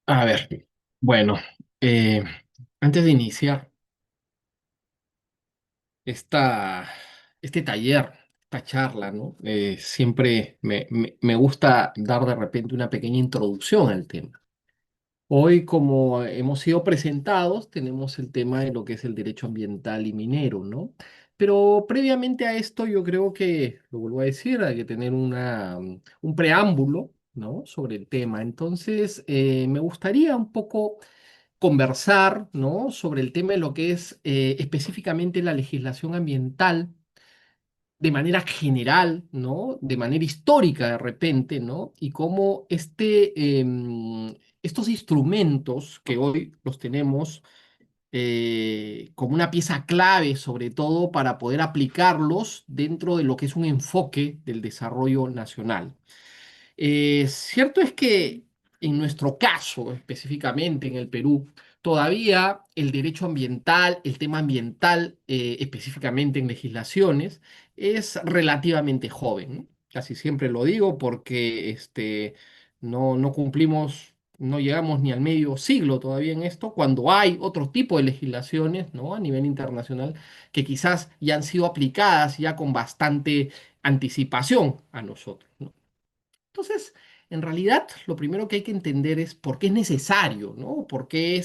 A ver, bueno, eh, antes de iniciar esta, este taller, esta charla, ¿no? Siempre me gusta dar de repente una pequeña introducción al tema. Hoy, como hemos sido presentados, tenemos el tema de lo que es el derecho ambiental y minero, ¿no? Pero previamente a esto, yo creo que, lo vuelvo a decir, hay que tener un preámbulo, ¿no? Sobre el tema. Entonces, me gustaría un poco conversar, ¿no? Sobre el tema de lo que es específicamente la legislación ambiental de manera general, ¿no? De manera histórica de repente, ¿no? Y cómo estos instrumentos que hoy los tenemos como una pieza clave, sobre todo para poder aplicarlos dentro de lo que es un enfoque del desarrollo nacional. Cierto es que en nuestro caso, específicamente en el Perú, todavía el derecho ambiental, el tema ambiental, específicamente en legislaciones, es relativamente joven, ¿no? Casi siempre lo digo porque no cumplimos, no llegamos ni al medio siglo todavía en esto, cuando hay otro tipo de legislaciones, ¿no? A nivel internacional que quizás ya han sido aplicadas ya con bastante anticipación a nosotros, ¿no? Entonces, en realidad, lo primero que hay que entender es por qué es necesario, ¿no? Por qué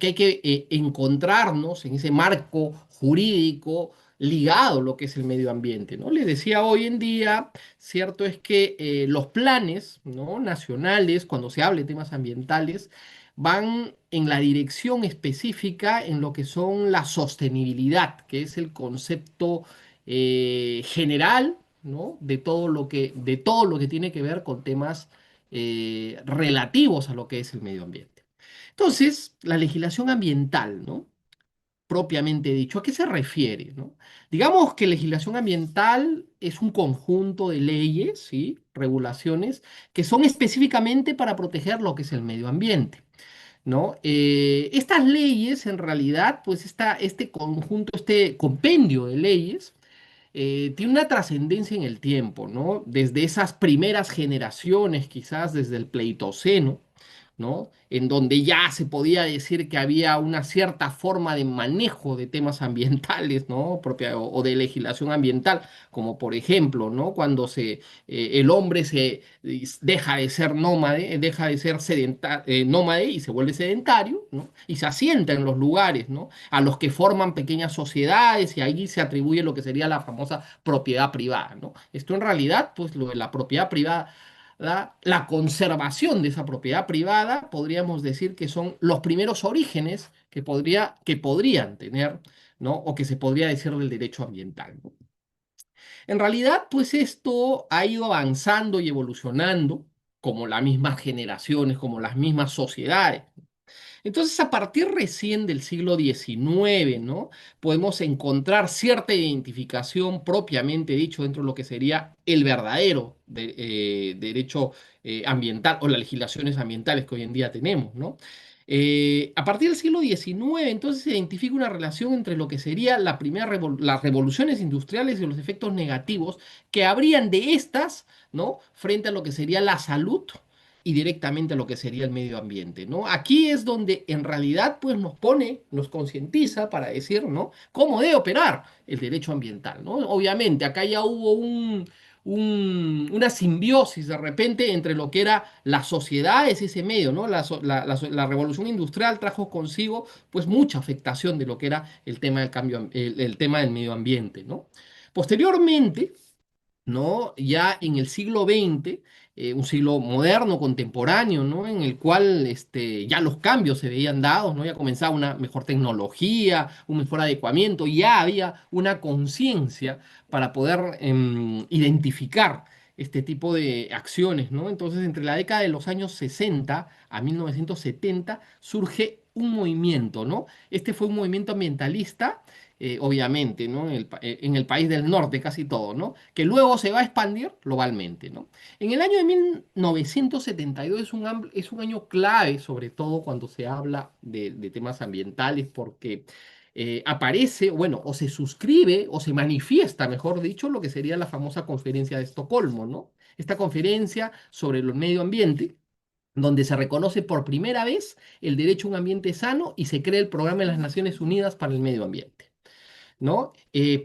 hay que encontrarnos en ese marco jurídico ligado a lo que es el medio ambiente, ¿no? Les decía hoy en día, cierto es que los planes, ¿no? Nacionales, cuando se habla de temas ambientales, van en la dirección específica en lo que son la sostenibilidad, que es el concepto general, ¿no? De todo lo que tiene que ver con temas relativos a lo que es el medio ambiente. Entonces, la legislación ambiental, ¿no? Propiamente dicho, ¿a qué se refiere, ¿no? Digamos que legislación ambiental es un conjunto de leyes, ¿sí? Regulaciones que son específicamente para proteger lo que es el medio ambiente, ¿no? Estas leyes, en realidad, pues este conjunto, este compendio de leyes, tiene una trascendencia en el tiempo, ¿no? Desde esas primeras generaciones, quizás desde el Pleistoceno, ¿no? En donde ya se podía decir que había una cierta forma de manejo de temas ambientales, ¿no? O de legislación ambiental, como por ejemplo, ¿no? Cuando el hombre deja de ser nómade, deja de ser nómade y se vuelve sedentario, ¿no? Y se asienta en los lugares, ¿no? A los que forman pequeñas sociedades y ahí se atribuye lo que sería la famosa propiedad privada, ¿no? Esto en realidad, pues lo de la propiedad privada, la conservación de esa propiedad privada, podríamos decir que son los primeros orígenes que podrían tener, ¿no? O que se podría decir del derecho ambiental, ¿no? En realidad, pues esto ha ido avanzando y evolucionando, como las mismas generaciones, como las mismas sociedades. Entonces, a partir recién del siglo XIX, ¿no? Podemos encontrar cierta identificación propiamente dicho dentro de lo que sería el verdadero derecho ambiental o las legislaciones ambientales que hoy en día tenemos, ¿no? A partir del siglo XIX, entonces se identifica una relación entre lo que sería las revoluciones industriales y los efectos negativos que habrían de estas, ¿no? Frente a lo que sería la salud y directamente a lo que sería el medio ambiente, ¿no? Aquí es donde en realidad pues nos concientiza para decir, ¿no? Cómo debe operar el derecho ambiental, ¿no? Obviamente acá ya hubo una simbiosis de repente entre lo que era las sociedades y ese medio, ¿no? La revolución industrial trajo consigo pues mucha afectación de lo que era el tema del cambio, el tema del medio ambiente, ¿no? Posteriormente, ¿no? Ya en el siglo XX, un siglo moderno, contemporáneo, ¿no? En el cual ya los cambios se veían dados, ¿no? Ya comenzaba una mejor tecnología, un mejor adecuamiento, ya había una conciencia para poder identificar este tipo de acciones, ¿no? Entonces, entre la década de los años 60 a 1970 surge un movimiento, ¿no? Este fue un movimiento ambientalista, obviamente, ¿no? En el país del norte casi todo, ¿no? Que luego se va a expandir globalmente, ¿no? En el año de 1972 es un año clave, sobre todo cuando se habla de temas ambientales, porque aparece, bueno, o se suscribe o se manifiesta, mejor dicho, lo que sería la famosa conferencia de Estocolmo, ¿no? Esta conferencia sobre el medio ambiente, donde se reconoce por primera vez el derecho a un ambiente sano y se crea el Programa de las Naciones Unidas para el Medio Ambiente. ¿No?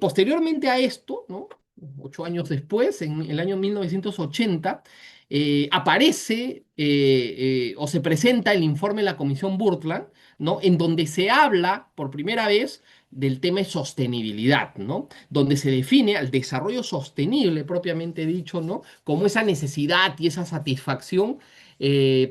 Posteriormente a esto, ¿no? 8 años después, en el año 1980, aparece o se presenta el informe de la Comisión Brundtland, ¿no? En donde se habla por primera vez del tema de sostenibilidad, ¿no? Donde se define al desarrollo sostenible propiamente dicho, ¿no? Como esa necesidad y esa satisfacción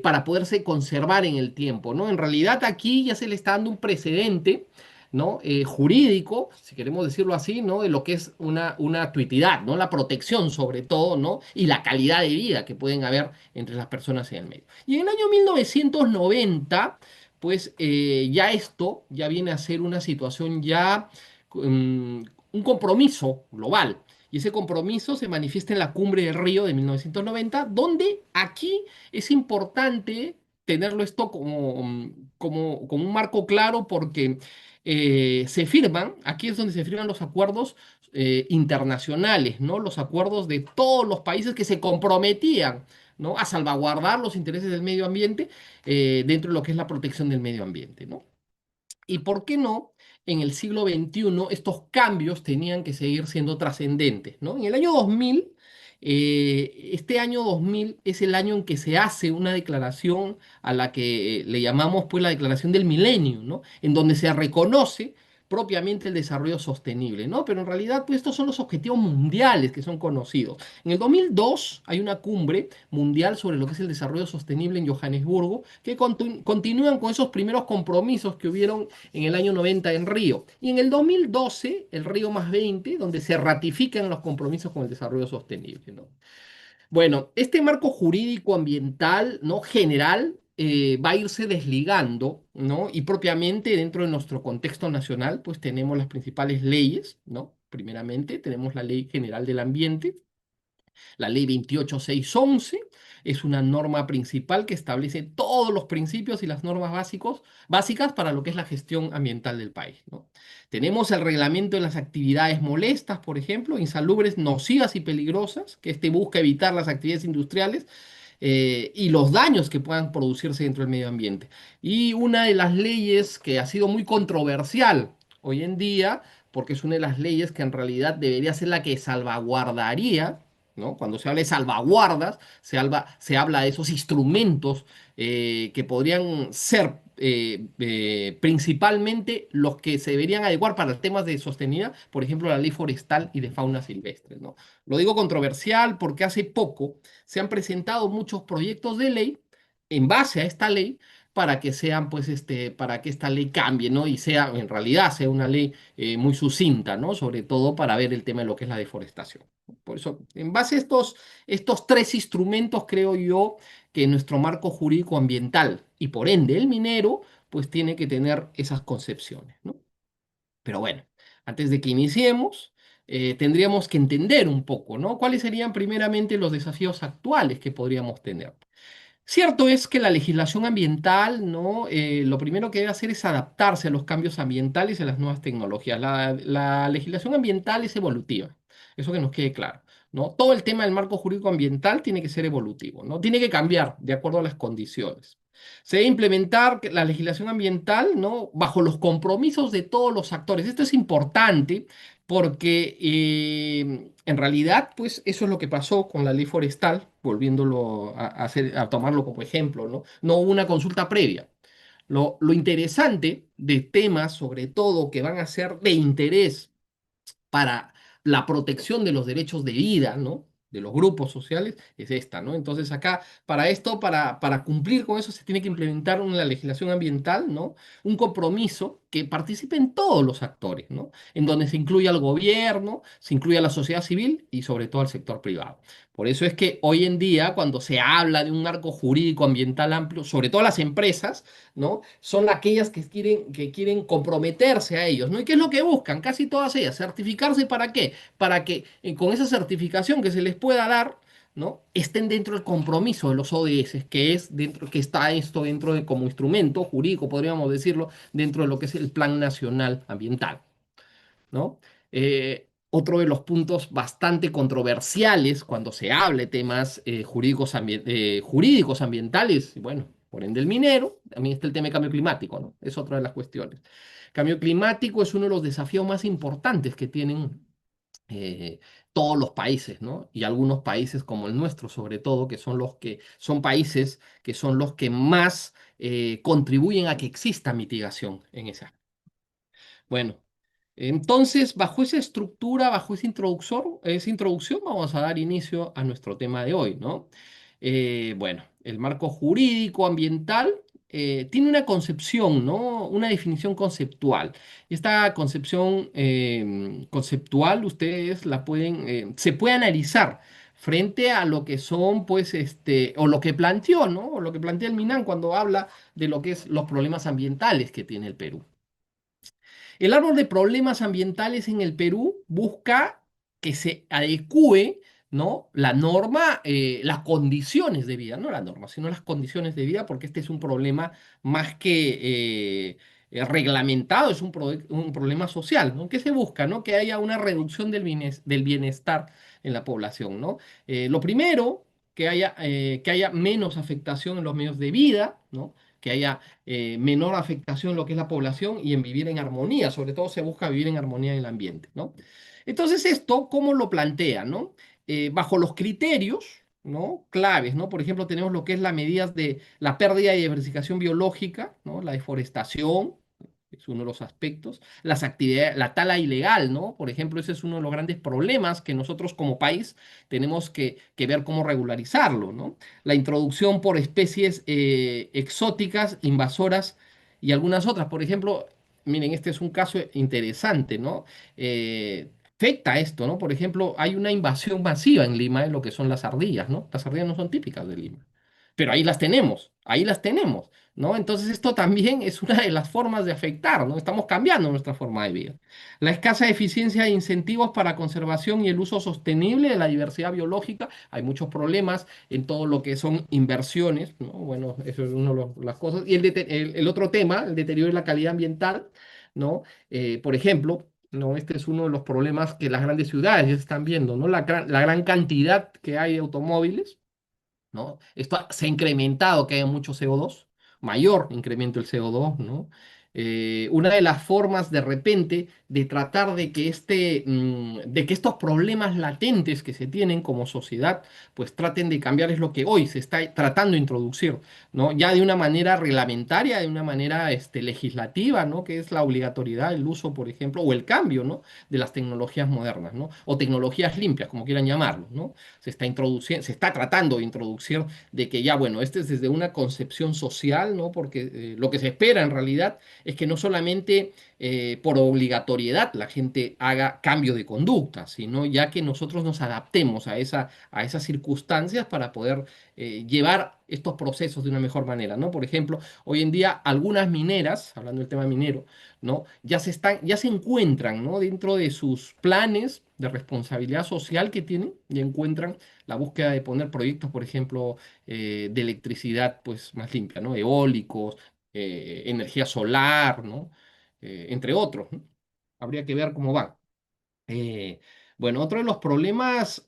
para poderse conservar en el tiempo, ¿no? En realidad aquí ya se le está dando un precedente, ¿no? Jurídico, si queremos decirlo así, ¿no? De lo que es una tuitidad, ¿no? La protección sobre todo, ¿no? Y la calidad de vida que pueden haber entre las personas en el medio. Y en el año 1990, pues ya esto ya viene a ser una situación ya, un compromiso global. Y ese compromiso se manifiesta en la Cumbre de Río de 1990, donde aquí es importante tenerlo esto como un marco claro porque se firman, aquí es donde se firman los acuerdos internacionales, ¿no? Los acuerdos de todos los países que se comprometían, ¿no? A salvaguardar los intereses del medio ambiente dentro de lo que es la protección del medio ambiente, ¿no? Y por qué no, en el siglo XXI estos cambios tenían que seguir siendo trascendentes, ¿no? En el año 2000, este año 2000 es el año en que se hace una declaración a la que le llamamos pues la Declaración del Milenio, ¿no? En donde se reconoce propiamente el desarrollo sostenible, ¿no? Pero en realidad pues estos son los objetivos mundiales que son conocidos. En el 2002 hay una cumbre mundial sobre lo que es el desarrollo sostenible en Johannesburgo, que continúan con esos primeros compromisos que hubieron en el año 90 en Río. Y en el 2012, el Río más 20, donde se ratifican los compromisos con el desarrollo sostenible, ¿no? Bueno, este marco jurídico ambiental, ¿no? General va a irse desligando, ¿no? Y propiamente dentro de nuestro contexto nacional, pues tenemos las principales leyes, ¿no? Primeramente, tenemos la Ley General del Ambiente, la ley 28611 es una norma principal que establece todos los principios y las normas básicas para lo que es la gestión ambiental del país, ¿no? Tenemos el reglamento de las actividades molestas, por ejemplo, insalubres, nocivas y peligrosas, que este busca evitar las actividades industriales y los daños que puedan producirse dentro del medio ambiente. Y una de las leyes que ha sido muy controversial hoy en día, porque es una de las leyes que en realidad debería ser la que salvaguardaría, ¿no? Cuando se habla de salvaguardas, se habla de esos instrumentos que podrían ser principalmente los que se deberían adecuar para temas de sostenibilidad, por ejemplo, la ley forestal y de fauna silvestre, ¿no? Lo digo controversial porque hace poco se han presentado muchos proyectos de ley en base a esta ley para que sean, pues, para que esta ley cambie, ¿no? Y sea, en realidad, sea una ley muy sucinta, ¿no? Sobre todo para ver el tema de lo que es la deforestación. Por eso, en base a estos tres instrumentos, creo yo que nuestro marco jurídico ambiental y por ende el minero, pues tiene que tener esas concepciones, ¿no? Pero bueno, antes de que iniciemos, tendríamos que entender un poco, ¿no? ¿Cuáles serían primeramente los desafíos actuales que podríamos tener? Cierto es que la legislación ambiental, ¿no? Lo primero que debe hacer es adaptarse a los cambios ambientales y a las nuevas tecnologías. La legislación ambiental es evolutiva, eso que nos quede claro, ¿no? Todo el tema del marco jurídico ambiental tiene que ser evolutivo, ¿no? Tiene que cambiar de acuerdo a las condiciones. Se debe implementar la legislación ambiental, ¿no? Bajo los compromisos de todos los actores. Esto es importante porque en realidad, pues eso es lo que pasó con la ley forestal, volviéndolo a tomarlo como ejemplo, ¿no? No hubo una consulta previa. Lo interesante de temas, sobre todo, que van a ser de interés para la protección de los derechos de vida, ¿no? De los grupos sociales, es esta, ¿no? Entonces acá, para esto, para cumplir con eso, se tiene que implementar una legislación ambiental, ¿no? Un compromiso que participen todos los actores, ¿no? En donde se incluya al gobierno, se incluya a la sociedad civil y sobre todo al sector privado. Por eso es que hoy en día, cuando se habla de un marco jurídico ambiental amplio, sobre todo las empresas, ¿no? Son aquellas que quieren comprometerse a ellos, ¿no? ¿Y qué es lo que buscan? Casi todas ellas, certificarse ¿para qué? Para que con esa certificación que se les pueda dar, ¿no? Estén dentro del compromiso de los ODS, que está esto dentro de como instrumento jurídico, podríamos decirlo, dentro de lo que es el Plan Nacional Ambiental, ¿no? Otro de los puntos bastante controversiales cuando se habla de temas jurídicos ambientales, y bueno, por ende el minero, también está el tema de cambio climático, ¿no? Es otra de las cuestiones. Cambio climático es uno de los desafíos más importantes que tienen eh, todos los países, ¿no? Y algunos países como el nuestro, sobre todo, que son los que son países que son los que más contribuyen a que exista mitigación en esa. Bueno, entonces, bajo esa estructura, bajo esa introducción, vamos a dar inicio a nuestro tema de hoy, ¿no? Bueno, el marco jurídico ambiental tiene una concepción, ¿no? Una definición conceptual. Esta concepción conceptual, ustedes la pueden, se puede analizar frente a lo que son, pues, o lo que planteó, ¿no? O lo que plantea el MINAN cuando habla de lo que es los problemas ambientales que tiene el Perú. El árbol de problemas ambientales en el Perú busca que se adecúe, ¿no? La norma, las condiciones de vida, no la norma, sino las condiciones de vida, porque este es un problema más que reglamentado, es un problema social, ¿no? ¿Qué se busca, ¿no? Que haya una reducción del bienestar en la población, ¿no? Lo primero, que haya menos afectación en los medios de vida, ¿no? Que haya menor afectación en lo que es la población y en vivir en armonía. Sobre todo se busca vivir en armonía en el ambiente, ¿no? Entonces esto, ¿cómo lo plantea, no? Bajo los criterios, ¿no? Claves, ¿no? Por ejemplo, tenemos lo que es las medidas de la pérdida de diversificación biológica, ¿no? La deforestación, es uno de los aspectos. Las actividades, la tala ilegal, ¿no? Por ejemplo, ese es uno de los grandes problemas que nosotros como país tenemos que ver cómo regularizarlo, ¿no? La introducción por especies exóticas, invasoras y algunas otras. Por ejemplo, miren, este es un caso interesante, ¿no? Afecta esto, ¿no? Por ejemplo, hay una invasión masiva en Lima de lo que son las ardillas, ¿no? Las ardillas no son típicas de Lima, pero ahí las tenemos, ¿no? Entonces esto también es una de las formas de afectar, ¿no? Estamos cambiando nuestra forma de vida. La escasa eficiencia de incentivos para conservación y el uso sostenible de la diversidad biológica. Hay muchos problemas en todo lo que son inversiones, ¿no? Bueno, eso es una de las cosas. Y el otro tema, el deterioro de la calidad ambiental, ¿no? Por ejemplo, ¿no? Este es uno de los problemas que las grandes ciudades ya están viendo, ¿no? La gran cantidad que hay de automóviles, ¿no? Esto se ha incrementado que haya mucho CO2, mayor incremento del CO2, ¿no? Una de las formas de repente de tratar de que, de que estos problemas latentes que se tienen como sociedad, pues traten de cambiar es lo que hoy se está tratando de introducir, ¿no? Ya de una manera reglamentaria, de una manera legislativa, ¿no? Que es la obligatoriedad del uso, por ejemplo, o el cambio, ¿no? De las tecnologías modernas, ¿no? O tecnologías limpias, como quieran llamarlo, ¿no? Se está introduciendo, se está tratando de introducir de que ya, bueno, este es desde una concepción social, ¿no? Porque lo que se espera en realidad es que no solamente por obligatoriedad la gente haga cambio de conducta, sino ya que nosotros nos adaptemos a esas circunstancias para poder llevar estos procesos de una mejor manera, ¿no? Por ejemplo, hoy en día algunas mineras, hablando del tema minero, ¿no? Ya se encuentran, ¿no? Dentro de sus planes de responsabilidad social que tienen, y encuentran la búsqueda de poner proyectos, por ejemplo, de electricidad, pues, más limpia, ¿no? Eólicos, energía solar, ¿no? Entre otros, ¿no? Habría que ver cómo va. Eh, bueno, otro de los problemas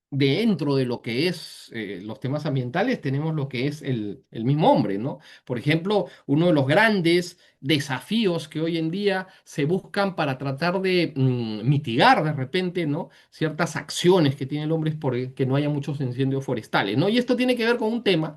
dentro de lo que es los temas ambientales, tenemos lo que es el mismo hombre, ¿no? Por ejemplo, uno de los grandes desafíos que hoy en día se buscan para tratar de mitigar de repente, ¿no? Ciertas acciones que tiene el hombre es por que no haya muchos incendios forestales, ¿no? Y esto tiene que ver con un tema,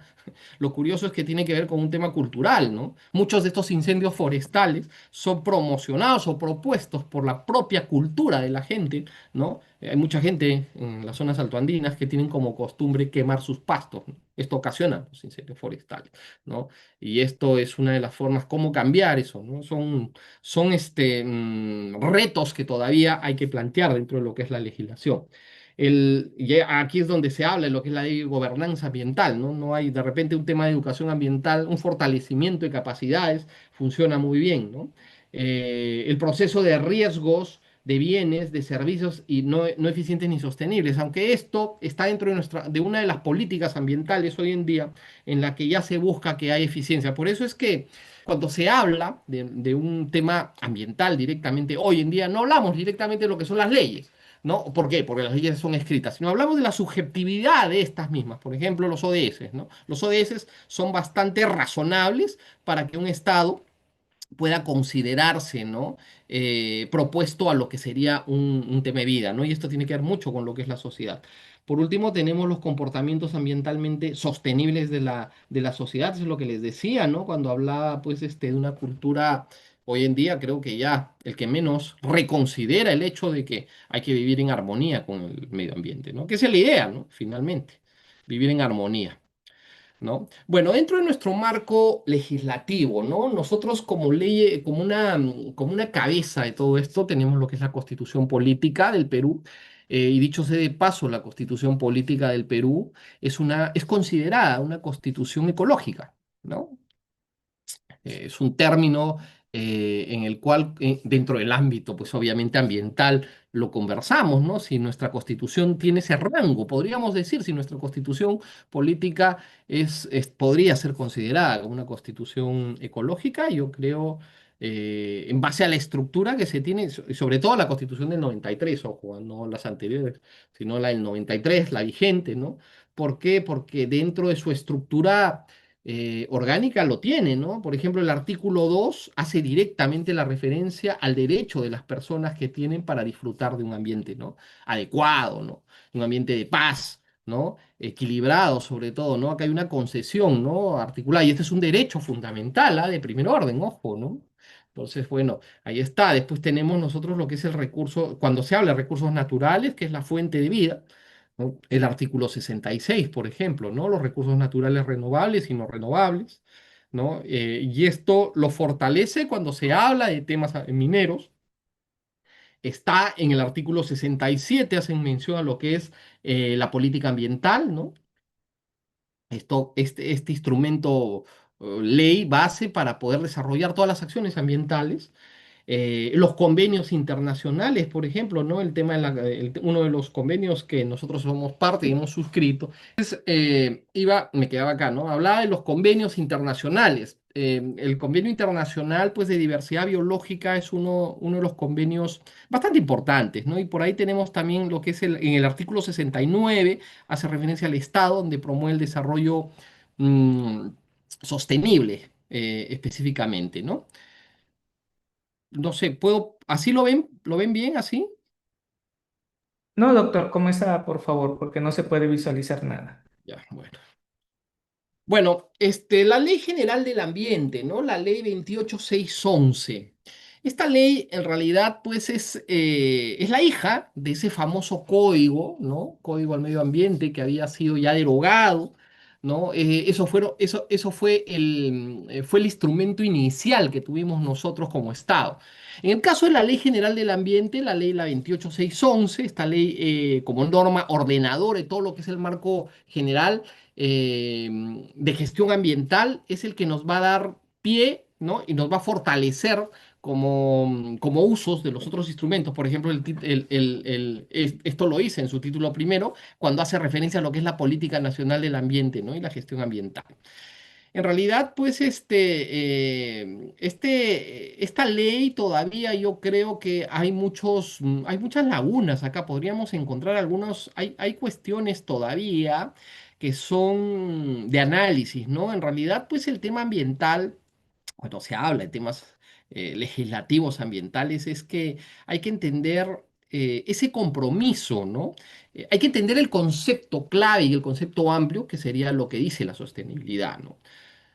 lo curioso es que tiene que ver con un tema cultural, ¿no? Muchos de estos incendios forestales son promocionados o propuestos por la propia cultura de la gente, ¿no? Hay mucha gente en las zonas altoandinas que tienen como costumbre quemar sus pastos, ¿no? Esto ocasiona los incendios forestales, ¿no? Y esto es una de las formas cómo cambiar eso, ¿no? Son retos que todavía hay que plantear dentro de lo que es la legislación. Aquí es donde se habla de lo que es la ley de gobernanza ambiental, ¿no? No hay de repente un tema de educación ambiental, un fortalecimiento de capacidades, funciona muy bien, ¿no? El proceso de riesgos, de bienes, de servicios y no eficientes ni sostenibles, aunque esto está dentro de una de las políticas ambientales hoy en día en la que ya se busca que haya eficiencia. Por eso es que cuando se habla de un tema ambiental directamente, hoy en día no hablamos directamente de lo que son las leyes. ¿No? ¿Por qué? Porque las leyes son escritas. Sino hablamos de la subjetividad de estas mismas. Por ejemplo, los ODS, ¿no? Los ODS son bastante razonables para que un Estado pueda considerarse, ¿no? Propuesto a lo que sería un tema de vida, ¿no? Y esto tiene que ver mucho con lo que es la sociedad. Por último, tenemos los comportamientos ambientalmente sostenibles de la sociedad, eso es lo que les decía, ¿no? Cuando hablaba, pues, de una cultura, hoy en día creo que ya el que menos reconsidera el hecho de que hay que vivir en armonía con el medio ambiente, ¿no? Que esa es la idea, ¿no? Finalmente, vivir en armonía. ¿No? Bueno, dentro de nuestro marco legislativo, ¿no? Nosotros como ley, como una cabeza de todo esto, tenemos lo que es la Constitución Política del Perú. Y dicho sea de paso, la Constitución Política del Perú es considerada una constitución ecológica, ¿no? Es un término en el cual, dentro del ámbito, pues obviamente ambiental, lo conversamos, ¿no? Si nuestra constitución tiene ese rango, podríamos decir, si nuestra constitución política podría ser considerada como una constitución ecológica, yo creo, en base a la estructura que se tiene, sobre todo la constitución del 93, ojo, no las anteriores, sino la del 93, la vigente, ¿no? ¿Por qué? Porque dentro de su estructura orgánica lo tiene, ¿no? Por ejemplo, el artículo 2 hace directamente la referencia al derecho de las personas que tienen para disfrutar de un ambiente, ¿no? Adecuado, ¿no? Un ambiente de paz, ¿no? Equilibrado, sobre todo, ¿no? Acá hay una concesión, ¿no? Articulada, y este es un derecho fundamental, ¿ah? De primer orden, ojo, ¿no? Entonces, bueno, ahí está. Después tenemos nosotros lo que es el recurso, cuando se habla de recursos naturales, que es la fuente de vida, ¿no? El artículo 66, por ejemplo, ¿no? Los recursos naturales renovables y no renovables, ¿no? Y esto lo fortalece cuando se habla de temas mineros. Está en el artículo 67, hacen mención a lo que es la política ambiental, ¿no? Este instrumento, ley base para poder desarrollar todas las acciones ambientales. Los convenios internacionales, por ejemplo, ¿no? El tema de uno de los convenios que nosotros somos parte y hemos suscrito, me quedaba acá, ¿no? Hablaba de los convenios internacionales. El convenio internacional, pues, de diversidad biológica es uno de los convenios bastante importantes, ¿no? Y por ahí tenemos también lo que es en el artículo 69, hace referencia al Estado, donde promueve el desarrollo mm, sostenible, específicamente, ¿no? No sé, ¿así lo ven bien así? No, doctor, comenta por favor, porque no se puede visualizar nada. Ya, bueno. Bueno, la Ley General del Ambiente, ¿no? La Ley 28611. Esta ley en realidad pues es la hija de ese famoso código, ¿no? Código al Medio Ambiente que había sido ya derogado, ¿no? Eso fue el instrumento inicial que tuvimos nosotros como Estado. En el caso de la Ley General del Ambiente, la ley la 28611, esta ley como norma ordenadora de todo lo que es el marco general eh, de gestión ambiental es el que nos va a dar pie, ¿no? Y nos va a fortalecer como usos de los otros instrumentos. Por ejemplo, esto lo hice en su título primero, cuando hace referencia a lo que es la Política Nacional del Ambiente, ¿no? Y la gestión ambiental. En realidad, pues, esta ley todavía yo creo que hay muchas lagunas acá. Podríamos encontrar hay cuestiones todavía que son de análisis, ¿no? En realidad, pues, el tema ambiental, cuando se habla de temas legislativos ambientales, es que hay que entender ese compromiso, ¿no? Hay que entender el concepto clave y el concepto amplio que sería lo que dice la sostenibilidad, ¿no?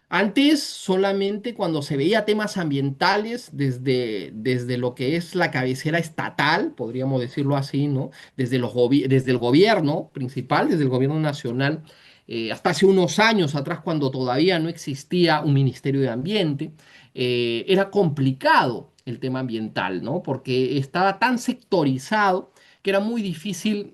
Antes solamente cuando se veía temas ambientales desde lo que es la cabecera estatal, podríamos decirlo así, ¿no? Desde el gobierno principal, desde el gobierno nacional, hasta hace unos años atrás, cuando todavía no existía un Ministerio de Ambiente, era complicado el tema ambiental, ¿no? Porque estaba tan sectorizado que era muy difícil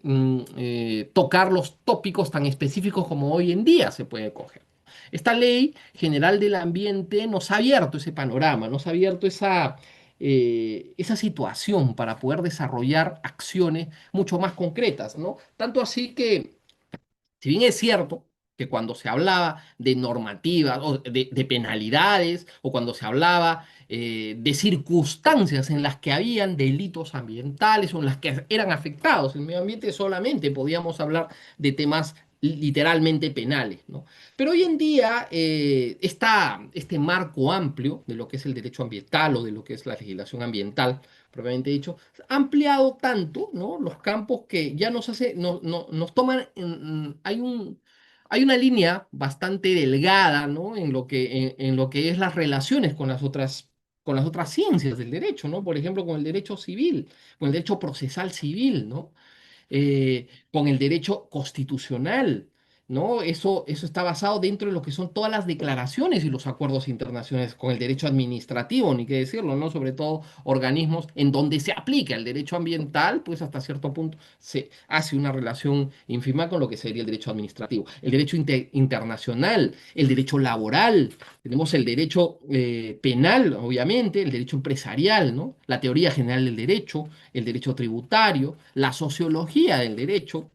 tocar los tópicos tan específicos como hoy en día se puede coger. Esta ley general del ambiente nos ha abierto ese panorama, nos ha abierto esa situación para poder desarrollar acciones mucho más concretas, ¿no? Tanto así que, si bien es cierto que cuando se hablaba de normativas o de penalidades o cuando se hablaba de circunstancias en las que habían delitos ambientales o en las que eran afectados el medio ambiente, solamente podíamos hablar de temas literalmente penales, ¿no? Pero hoy en día este marco amplio de lo que es el derecho ambiental o de lo que es la legislación ambiental, propiamente dicho, ampliado tanto, ¿no? Los campos que ya nos toman, hay una línea bastante delgada, ¿no? En lo que es las relaciones con las otras ciencias del derecho, ¿no? Por ejemplo, con el derecho civil, con el derecho procesal civil, ¿no? Con el derecho constitucional, ¿no? Eso está basado dentro de lo que son todas las declaraciones y los acuerdos internacionales, con el derecho administrativo, ni qué decirlo, ¿no? Sobre todo organismos en donde se aplica el derecho ambiental, pues hasta cierto punto se hace una relación ínfima con lo que sería el derecho administrativo. El derecho internacional, el derecho laboral, tenemos el derecho penal, obviamente, el derecho empresarial, ¿no? La teoría general del derecho, el derecho tributario, la sociología del derecho,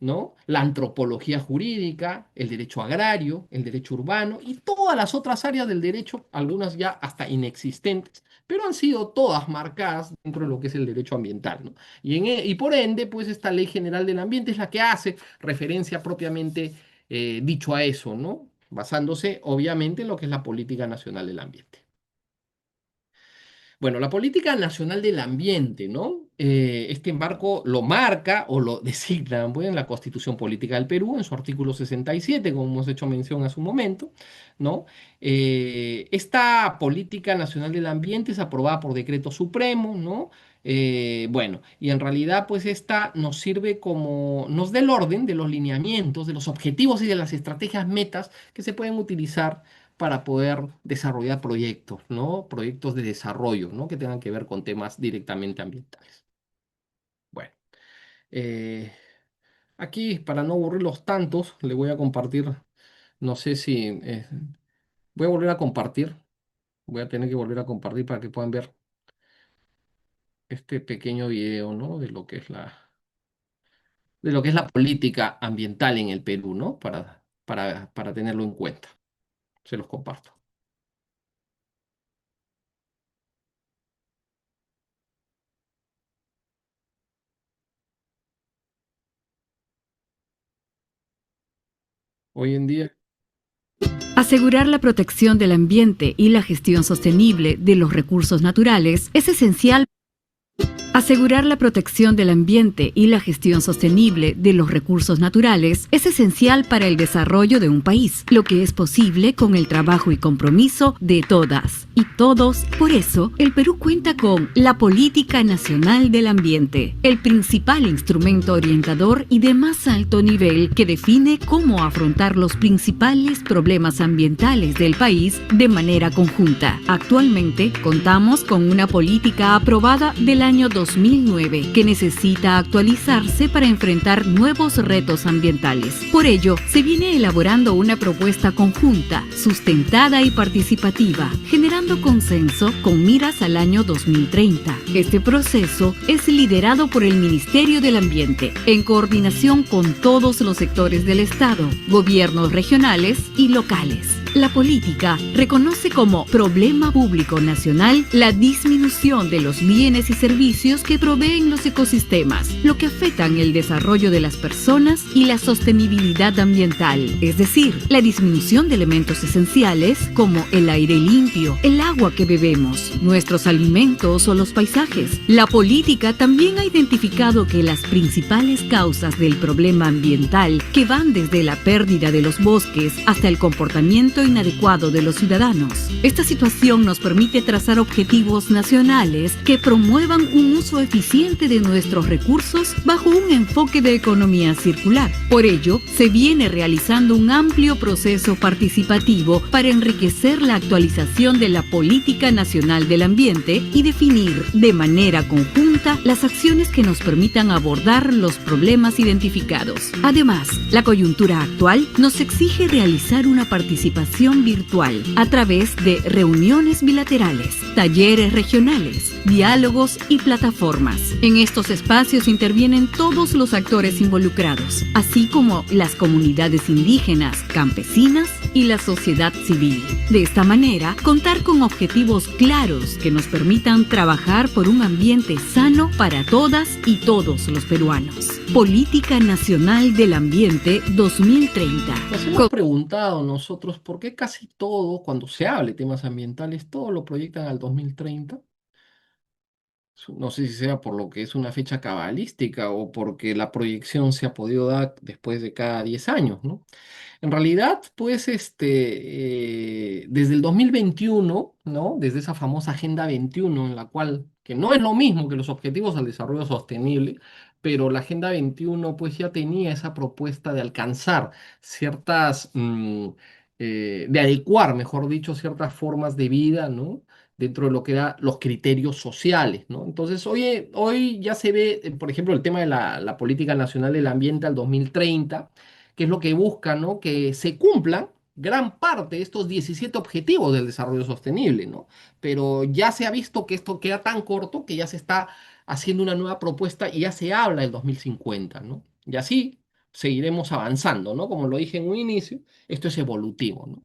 ¿no? La antropología jurídica, el derecho agrario, el derecho urbano y todas las otras áreas del derecho, algunas ya hasta inexistentes, pero han sido todas marcadas dentro de lo que es el derecho ambiental, ¿no? Y por ende, pues esta Ley General del Ambiente es la que hace referencia propiamente dicho a eso, ¿no? Basándose obviamente en lo que es la Política Nacional del Ambiente. Bueno, la Política Nacional del Ambiente, ¿no? Este marco lo marca o lo designa, bueno, en la Constitución Política del Perú, en su artículo 67, como hemos hecho mención hace un momento, ¿no? Esta Política Nacional del Ambiente es aprobada por decreto supremo, ¿no? Bueno, y en realidad, pues esta nos sirve como, nos da el orden de los lineamientos, de los objetivos y de las estrategias metas que se pueden utilizar para poder desarrollar proyectos, ¿no? Proyectos de desarrollo, ¿no? Que tengan que ver con temas directamente ambientales. Bueno, eh, aquí, para no aburrirlos tantos, le voy a compartir, no sé si, voy a volver a compartir, voy a tener que volver a compartir para que puedan ver este pequeño video, ¿no? De lo que es la política ambiental en el Perú, ¿no? Para tenerlo en cuenta. Se los comparto. Hoy en día. Asegurar la protección del ambiente y la gestión sostenible de los recursos naturales es esencial. Asegurar la protección del ambiente y la gestión sostenible de los recursos naturales es esencial para el desarrollo de un país, lo que es posible con el trabajo y compromiso de todas y todos. Por eso, el Perú cuenta con la Política Nacional del Ambiente, el principal instrumento orientador y de más alto nivel que define cómo afrontar los principales problemas ambientales del país de manera conjunta. Actualmente, contamos con una política aprobada del año 2009 que necesita actualizarse para enfrentar nuevos retos ambientales. Por ello, se viene elaborando una propuesta conjunta, sustentada y participativa, generando consenso con miras al año 2030. Este proceso es liderado por el Ministerio del Ambiente, en coordinación con todos los sectores del Estado, gobiernos regionales y locales. La política reconoce como problema público nacional la disminución de los bienes y servicios que proveen los ecosistemas, lo que afectan el desarrollo de las personas y la sostenibilidad ambiental, es decir, la disminución de elementos esenciales como el aire limpio, el agua que bebemos, nuestros alimentos o los paisajes. La política también ha identificado que las principales causas del problema ambiental, que van desde la pérdida de los bosques hasta el comportamiento inadecuado de los ciudadanos. Esta situación nos permite trazar objetivos nacionales que promuevan un uso uso eficiente de nuestros recursos bajo un enfoque de economía circular. Por ello, se viene realizando un amplio proceso participativo para enriquecer la actualización de la Política Nacional del Ambiente y definir de manera conjunta las acciones que nos permitan abordar los problemas identificados. Además, la coyuntura actual nos exige realizar una participación virtual a través de reuniones bilaterales, talleres regionales, diálogos y plataformas. En estos espacios intervienen todos los actores involucrados, así como las comunidades indígenas, campesinas y la sociedad civil. De esta manera, contar con objetivos claros que nos permitan trabajar por un ambiente sano para todas y todos los peruanos. Política Nacional del Ambiente 2030. Nos hemos preguntado nosotros por qué casi todo, cuando se habla de temas ambientales, todo lo proyectan al 2030. No sé si sea por lo que es una fecha cabalística o porque la proyección se ha podido dar después de cada 10 años, ¿no? En realidad, pues, desde el 2021, ¿no? Desde esa famosa Agenda 21, en la cual, que no es lo mismo que los Objetivos al Desarrollo Sostenible, pero la Agenda 21, pues, ya tenía esa propuesta de alcanzar ciertas, de adecuar, mejor dicho, ciertas formas de vida, ¿no? Dentro de lo que eran los criterios sociales, ¿no? Entonces, hoy ya se ve, por ejemplo, el tema de la Política Nacional del Ambiente al 2030, que es lo que busca, ¿no? Que se cumplan gran parte de estos 17 objetivos del desarrollo sostenible, ¿no? Pero ya se ha visto que esto queda tan corto que ya se está haciendo una nueva propuesta y ya se habla del 2050, ¿no? Y así seguiremos avanzando, ¿no? Como lo dije en un inicio, esto es evolutivo, ¿no?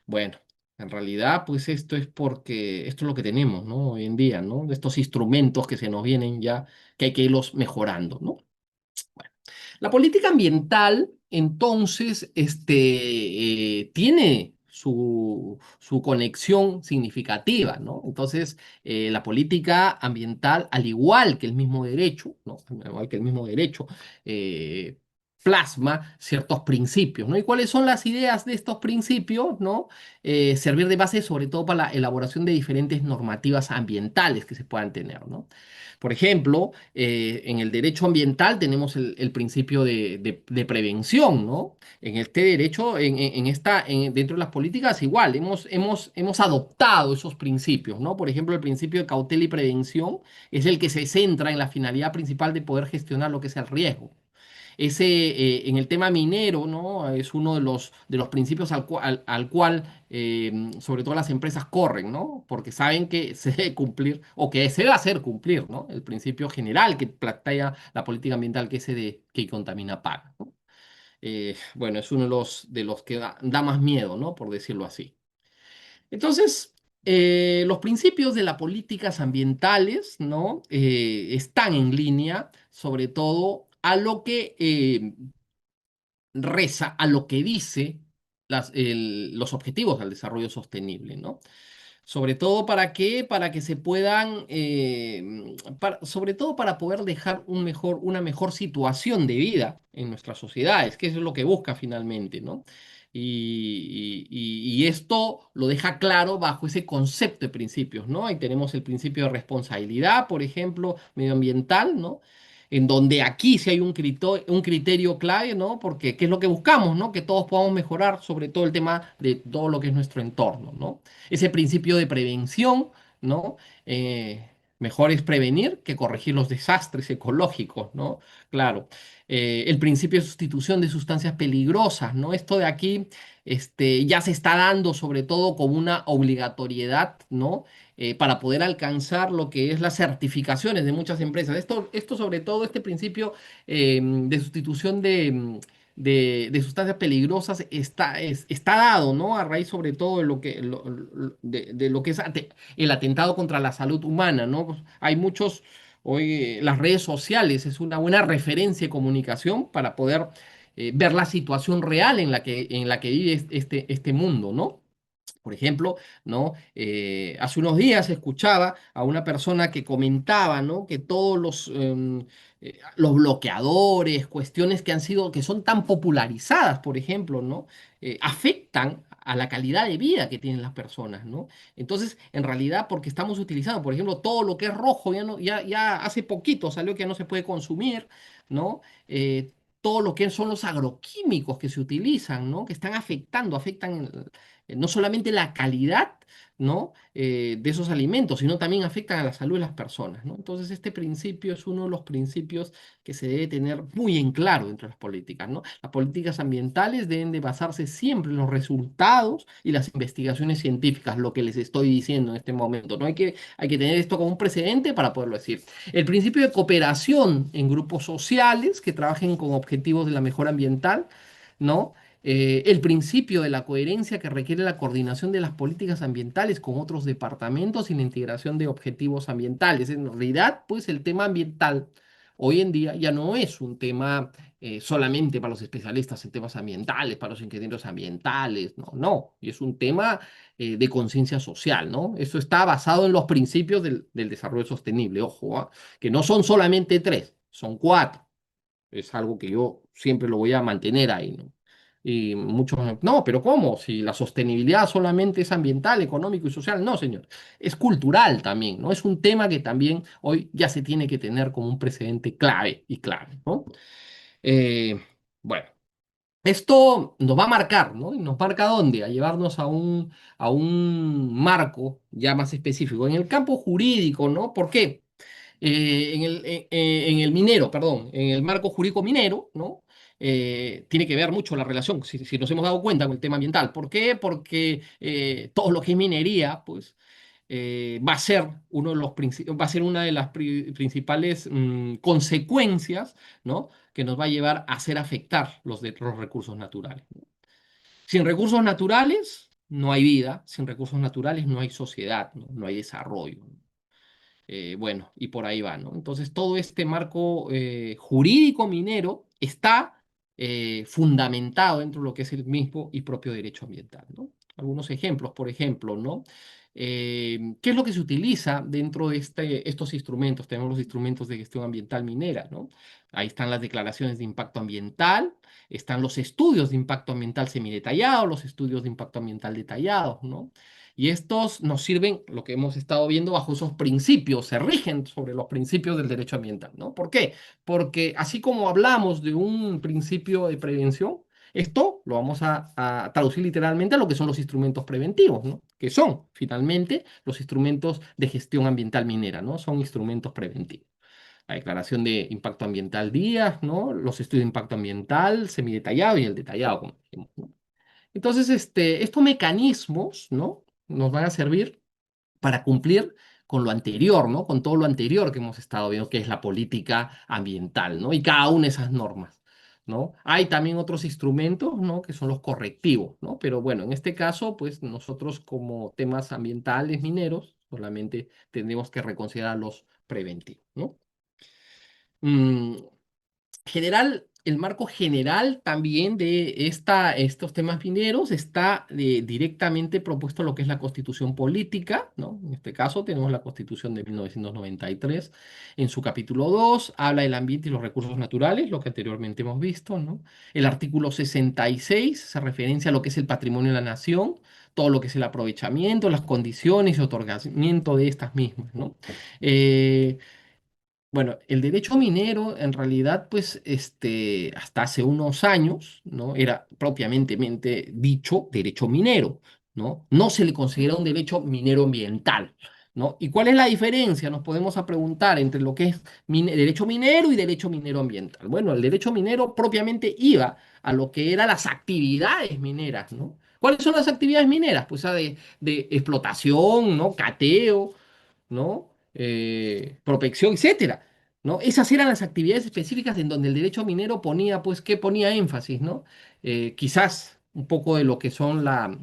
Bueno, en realidad, pues esto es porque esto es lo que tenemos, ¿no? Hoy en día, ¿no? De estos instrumentos que se nos vienen ya, que hay que irlos mejorando, ¿no? Bueno, la política ambiental, entonces, tiene su conexión significativa, ¿no? Entonces, la política ambiental, al igual que el mismo derecho, ¿no? Al igual que el mismo derecho, eh, plasma ciertos principios, ¿no? ¿Y cuáles son las ideas de estos principios, ¿no? Servir de base sobre todo para la elaboración de diferentes normativas ambientales que se puedan tener, ¿no? Por ejemplo, en el derecho ambiental tenemos el principio de prevención, ¿no? En este derecho, dentro de las políticas, igual, hemos adoptado esos principios, ¿no? Por ejemplo, el principio de cautela y prevención es el que se centra en la finalidad principal de poder gestionar lo que es el riesgo. En el tema minero, ¿no? Es uno de los principios al cual, sobre todo las empresas corren, ¿no? Porque saben que se debe cumplir o que se debe hacer cumplir, ¿no? El principio general que plantea la política ambiental, que es ese de que contamina paga, ¿no? Bueno, es uno de los que da más miedo, ¿no? Por decirlo así. Entonces, los principios de las políticas ambientales, ¿no? Están en línea, sobre todo, a lo que reza, a lo que dice los objetivos del desarrollo sostenible, ¿no? Sobre todo para qué, para que se puedan, sobre todo para poder dejar una mejor situación de vida en nuestras sociedades, que eso es lo que busca finalmente, ¿no? Y esto lo deja claro bajo ese concepto de principios, ¿no? Ahí tenemos el principio de responsabilidad, por ejemplo, medioambiental, ¿no? En donde aquí sí hay un criterio clave, ¿no? Porque ¿qué es lo que buscamos, ¿no? Que todos podamos mejorar sobre todo el tema de todo lo que es nuestro entorno, ¿no? Ese principio de prevención, ¿no? Mejor es prevenir que corregir los desastres ecológicos, ¿no? Claro. El principio de sustitución de sustancias peligrosas, ¿no? Esto de aquí ya se está dando sobre todo como una obligatoriedad, ¿no? Para poder alcanzar lo que es las certificaciones de muchas empresas. Esto sobre todo, este principio de sustitución de sustancias peligrosas está dado, ¿no? A raíz sobre todo de lo que es el atentado contra la salud humana, ¿no? Pues, hay muchos, hoy las redes sociales es una buena referencia de comunicación para poder ver la situación real en la que vive este mundo, ¿no? Por ejemplo, ¿no? Hace unos días escuchaba a una persona que comentaba, ¿no? Que todos los bloqueadores, cuestiones que han sido, que son tan popularizadas, por ejemplo, ¿no? Afectan a la calidad de vida que tienen las personas, ¿no? Entonces, en realidad, porque estamos utilizando, por ejemplo, todo lo que es rojo, ya, no, ya hace poquito salió que ya no se puede consumir, ¿no? Todo lo que son los agroquímicos que se utilizan, ¿no? Que están afectan no solamente la calidad, ¿no? De esos alimentos, sino también afectan a la salud de las personas, ¿no? Entonces, este principio es uno de los principios que se debe tener muy en claro dentro de las políticas, ¿no? Las políticas ambientales deben de basarse siempre en los resultados y las investigaciones científicas, lo que les estoy diciendo en este momento, ¿no? Hay que tener esto como un precedente para poderlo decir. El principio de cooperación en grupos sociales que trabajen con objetivos de la mejora ambiental, ¿no? El principio de la coherencia que requiere la coordinación de las políticas ambientales con otros departamentos y la integración de objetivos ambientales. En realidad, pues el tema ambiental hoy en día ya no es un tema solamente para los especialistas en temas ambientales, para los ingenieros ambientales, no, no, y es un tema de conciencia social, ¿no? Eso está basado en los principios del desarrollo sostenible, ojo, ¿ah? Que no son solamente tres, son cuatro. Es algo que yo siempre lo voy a mantener ahí, ¿no? Y muchos, no, pero ¿cómo? Si la sostenibilidad solamente es ambiental, económico y social, no, señor. Es cultural también, ¿no? Es un tema que también hoy ya se tiene que tener como un precedente clave, ¿no? Eh, bueno, esto nos va a marcar, ¿no? ¿Y nos marca dónde? A llevarnos a un marco ya más específico. En el campo jurídico, ¿no? ¿Por qué? En el minero, perdón, en el marco jurídico minero, ¿no? Tiene que ver mucho la relación, si nos hemos dado cuenta con el tema ambiental. ¿Por qué? Porque todo lo que es minería, pues, va a ser va a ser una de las principales consecuencias, ¿no? Que nos va a llevar a hacer afectar los recursos naturales. Sin recursos naturales no hay vida, sin recursos naturales no hay sociedad, no hay desarrollo. Bueno, y por ahí va, ¿no? Entonces, todo este marco jurídico minero está fundamentado dentro de lo que es el mismo y propio derecho ambiental, ¿no? Algunos ejemplos, por ejemplo, ¿no? ¿Qué es lo que se utiliza dentro de estos instrumentos? Tenemos los instrumentos de gestión ambiental minera, ¿no? Ahí están las declaraciones de impacto ambiental, están los estudios de impacto ambiental semidetallados, los estudios de impacto ambiental detallados, ¿no? Y estos nos sirven, lo que hemos estado viendo, bajo esos principios, se rigen sobre los principios del derecho ambiental, ¿no? ¿Por qué? Porque así como hablamos de un principio de prevención, esto lo vamos a traducir literalmente a lo que son los instrumentos preventivos, ¿no? Que son, finalmente, los instrumentos de gestión ambiental minera, ¿no? Son instrumentos preventivos. La declaración de impacto ambiental DIA, ¿no? Los estudios de impacto ambiental semidetallado y el detallado, como dijimos, ¿no? Entonces, estos mecanismos, ¿no? Nos van a servir para cumplir con lo anterior, ¿no? Con todo lo anterior que hemos estado viendo, que es la política ambiental, ¿no? Y cada una de esas normas, ¿no? Hay también otros instrumentos, ¿no? Que son los correctivos, ¿no? Pero bueno, en este caso, pues nosotros como temas ambientales mineros, solamente tendremos que reconsiderar los preventivos, ¿no? Mm, general, el marco general también de estos temas mineros está directamente propuesto lo que es la Constitución política, ¿no? En este caso tenemos la Constitución de 1993. En su capítulo 2 habla del ambiente y los recursos naturales, lo que anteriormente hemos visto, ¿no? El artículo 66 se referencia a lo que es el patrimonio de la nación, todo lo que es el aprovechamiento, las condiciones y otorgamiento de estas mismas, ¿no? Eh, bueno, el derecho minero en realidad, pues, hasta hace unos años, ¿no? Era propiamente dicho derecho minero, ¿no? No se le considera un derecho minero ambiental, ¿no? ¿Y cuál es la diferencia? Nos podemos a preguntar entre lo que es derecho minero y derecho minero ambiental. Bueno, el derecho minero propiamente iba a lo que eran las actividades mineras, ¿no? ¿Cuáles son las actividades mineras? Pues de explotación, ¿no? Cateo, ¿no? Prospección, etcétera, ¿no? Esas eran las actividades específicas en donde el derecho minero ponía, pues, ¿qué ponía énfasis, ¿no? Quizás un poco de lo que son la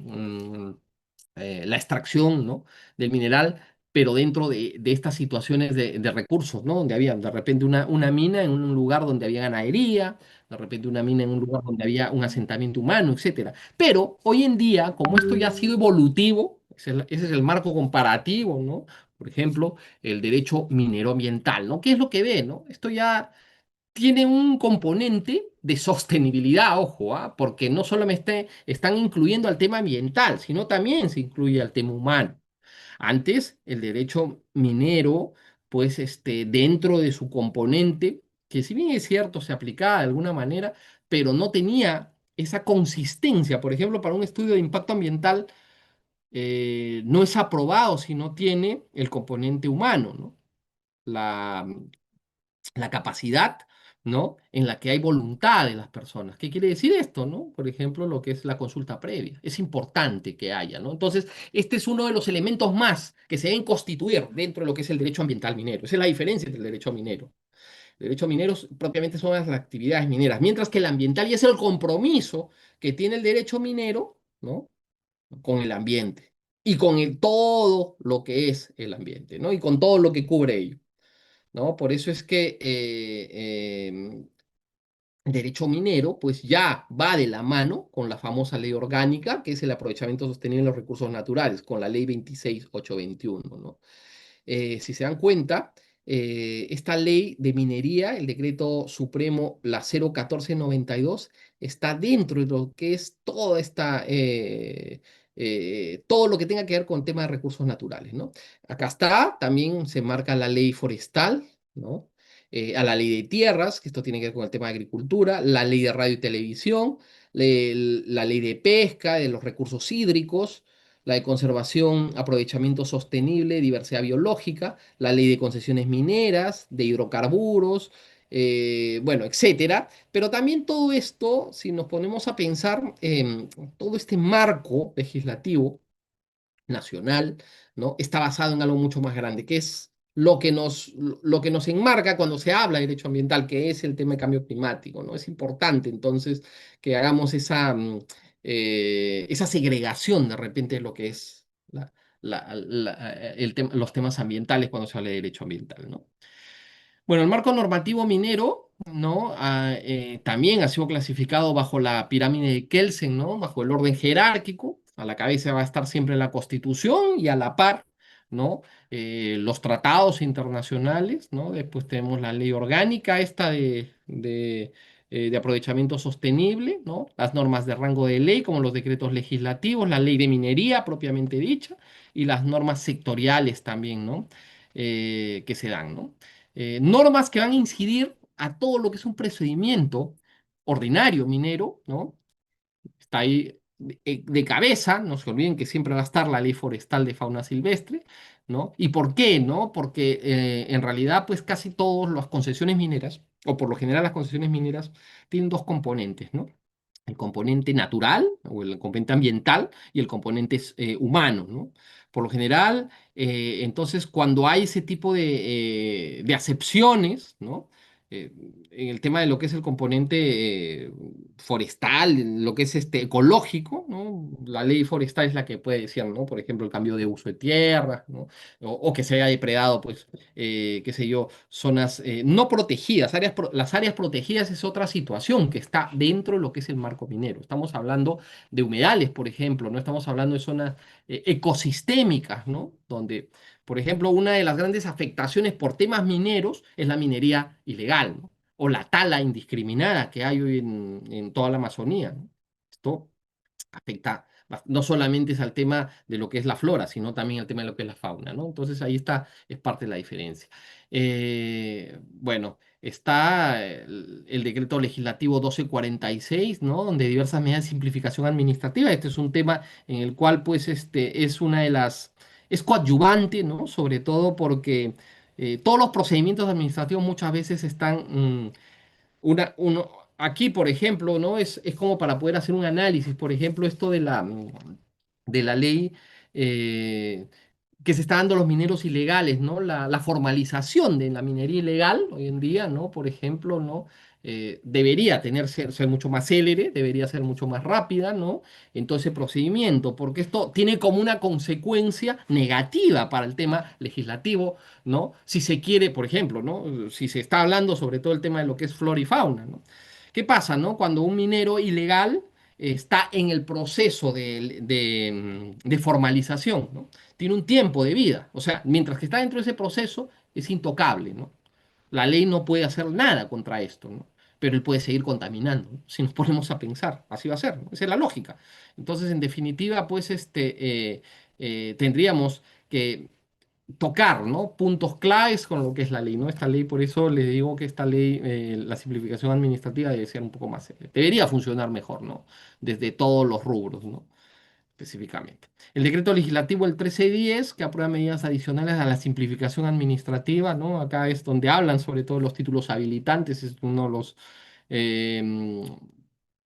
extracción, ¿no? Del mineral, pero dentro de estas situaciones de recursos, ¿no? Donde había de repente una mina en un lugar donde había ganadería, de repente una mina en un lugar donde había un asentamiento humano, etcétera. Pero hoy en día, como esto ya ha sido evolutivo, ese es el marco comparativo, ¿no? Por ejemplo, el derecho minero ambiental, ¿no? ¿Qué es lo que ve, ¿no? Esto ya tiene un componente de sostenibilidad, ojo, ¿ah? Porque no solamente están incluyendo al tema ambiental, sino también se incluye al tema humano. Antes, el derecho minero, pues dentro de su componente, que si bien es cierto, se aplicaba de alguna manera, pero no tenía esa consistencia. Por ejemplo, para un estudio de impacto ambiental, no es aprobado si no tiene el componente humano, ¿no? La, la capacidad, ¿no? En la que hay voluntad de las personas. ¿Qué quiere decir esto, no? Por ejemplo, lo que es la consulta previa. Es importante que haya, ¿no? Entonces, este es uno de los elementos más que se deben constituir dentro de lo que es el derecho ambiental minero. Esa es la diferencia entre el derecho minero. El derecho minero propiamente son las actividades mineras, mientras que el ambiental ya es el compromiso que tiene el derecho minero, ¿no? Con el ambiente y con todo lo que es el ambiente, ¿no? Y con todo lo que cubre ello. ¿No? Por eso es que derecho minero, pues ya va de la mano con la famosa ley orgánica, que es el aprovechamiento sostenible de los recursos naturales, con la ley 26821, ¿no? Si se dan cuenta, esta ley de minería, el decreto supremo, la 01492, está dentro de lo que es toda esta, todo lo que tenga que ver con el tema de recursos naturales, ¿no? Acá está, también se marca la ley forestal, ¿no? A la ley de tierras, que esto tiene que ver con el tema de agricultura, la ley de radio y televisión, la ley de pesca, de los recursos hídricos, la de conservación, aprovechamiento sostenible, diversidad biológica, la ley de concesiones mineras, de hidrocarburos, bueno, etcétera. Pero también todo esto, si nos ponemos a pensar, todo este marco legislativo nacional, ¿no? Está basado en algo mucho más grande, que es lo que nos enmarca cuando se habla de derecho ambiental, que es el tema de cambio climático, ¿no? Es importante entonces que hagamos esa segregación de repente de lo que es los temas ambientales cuando se habla de derecho ambiental, ¿no? Bueno, el marco normativo minero, ¿no? También ha sido clasificado bajo la pirámide de Kelsen, ¿no? Bajo el orden jerárquico. A la cabeza va a estar siempre la Constitución y a la par, ¿no? Los tratados internacionales, ¿no? Después tenemos la ley orgánica, esta de aprovechamiento sostenible, ¿no? Las normas de rango de ley, como los decretos legislativos, la ley de minería propiamente dicha, y las normas sectoriales también, ¿no? Que se dan, ¿no? Normas que van a incidir a todo lo que es un procedimiento ordinario minero, ¿no? Está ahí de cabeza, no se olviden que siempre va a estar la ley forestal de fauna silvestre, ¿no? ¿Y por qué, no? Porque en realidad, pues casi todas las concesiones mineras, o por lo general las concesiones mineras, tienen dos componentes, ¿no? El componente natural o el componente ambiental y el componente humano, ¿no? Por lo general, entonces, cuando hay ese tipo de acepciones, ¿no? Eh, en el tema de lo que es el componente forestal, lo que es ecológico, ¿no? La ley forestal es la que puede decir, ¿no? Por ejemplo, el cambio de uso de tierra, ¿no? O que se haya depredado, pues, qué sé yo, zonas no protegidas. Las áreas protegidas es otra situación que está dentro de lo que es el marco minero. Estamos hablando de humedales, por ejemplo, no estamos hablando de zonas ecosistémicas, ¿no? Donde, por ejemplo, una de las grandes afectaciones por temas mineros es la minería ilegal, ¿no? O la tala indiscriminada que hay hoy en toda la Amazonía, ¿no? Esto afecta no solamente es al tema de lo que es la flora, sino también al tema de lo que es la fauna, ¿no? Entonces ahí está, es parte de la diferencia. Bueno, está el decreto legislativo 1246, ¿no? Donde diversas medidas de simplificación administrativa. Este es un tema en el cual, pues, es una de las, es coadyuvante, ¿no? Sobre todo porque todos los procedimientos administrativos muchas veces están aquí, por ejemplo, ¿no? Es como para poder hacer un análisis, por ejemplo, esto de la ley eh, que se está dando a los mineros ilegales, ¿no? La formalización de la minería ilegal hoy en día, ¿no? Por ejemplo, ¿no? debería ser mucho más célere, debería ser mucho más rápida, ¿no? En todo ese procedimiento, porque esto tiene como una consecuencia negativa para el tema legislativo, ¿no? Si se quiere, por ejemplo, ¿no? Si se está hablando sobre todo el tema de lo que es flora y fauna, ¿no? ¿Qué pasa, ¿no? Cuando un minero ilegal está en el proceso de formalización, ¿no? Tiene un tiempo de vida, o sea, mientras que está dentro de ese proceso, es intocable, ¿no? La ley no puede hacer nada contra esto, ¿no? Pero él puede seguir contaminando, ¿no? Si nos ponemos a pensar, así va a ser, ¿no? Esa es la lógica. Entonces, en definitiva, pues tendríamos que tocar, ¿no? Puntos claves con lo que es la ley, ¿no? Esta ley, por eso les digo que esta ley, la simplificación administrativa debe ser un poco más, debería funcionar mejor, ¿no? Desde todos los rubros, ¿no? Específicamente. El decreto legislativo el 1310, que aprueba medidas adicionales a la simplificación administrativa, ¿no? Acá es donde hablan sobre todo los títulos habilitantes, es uno de los... eh,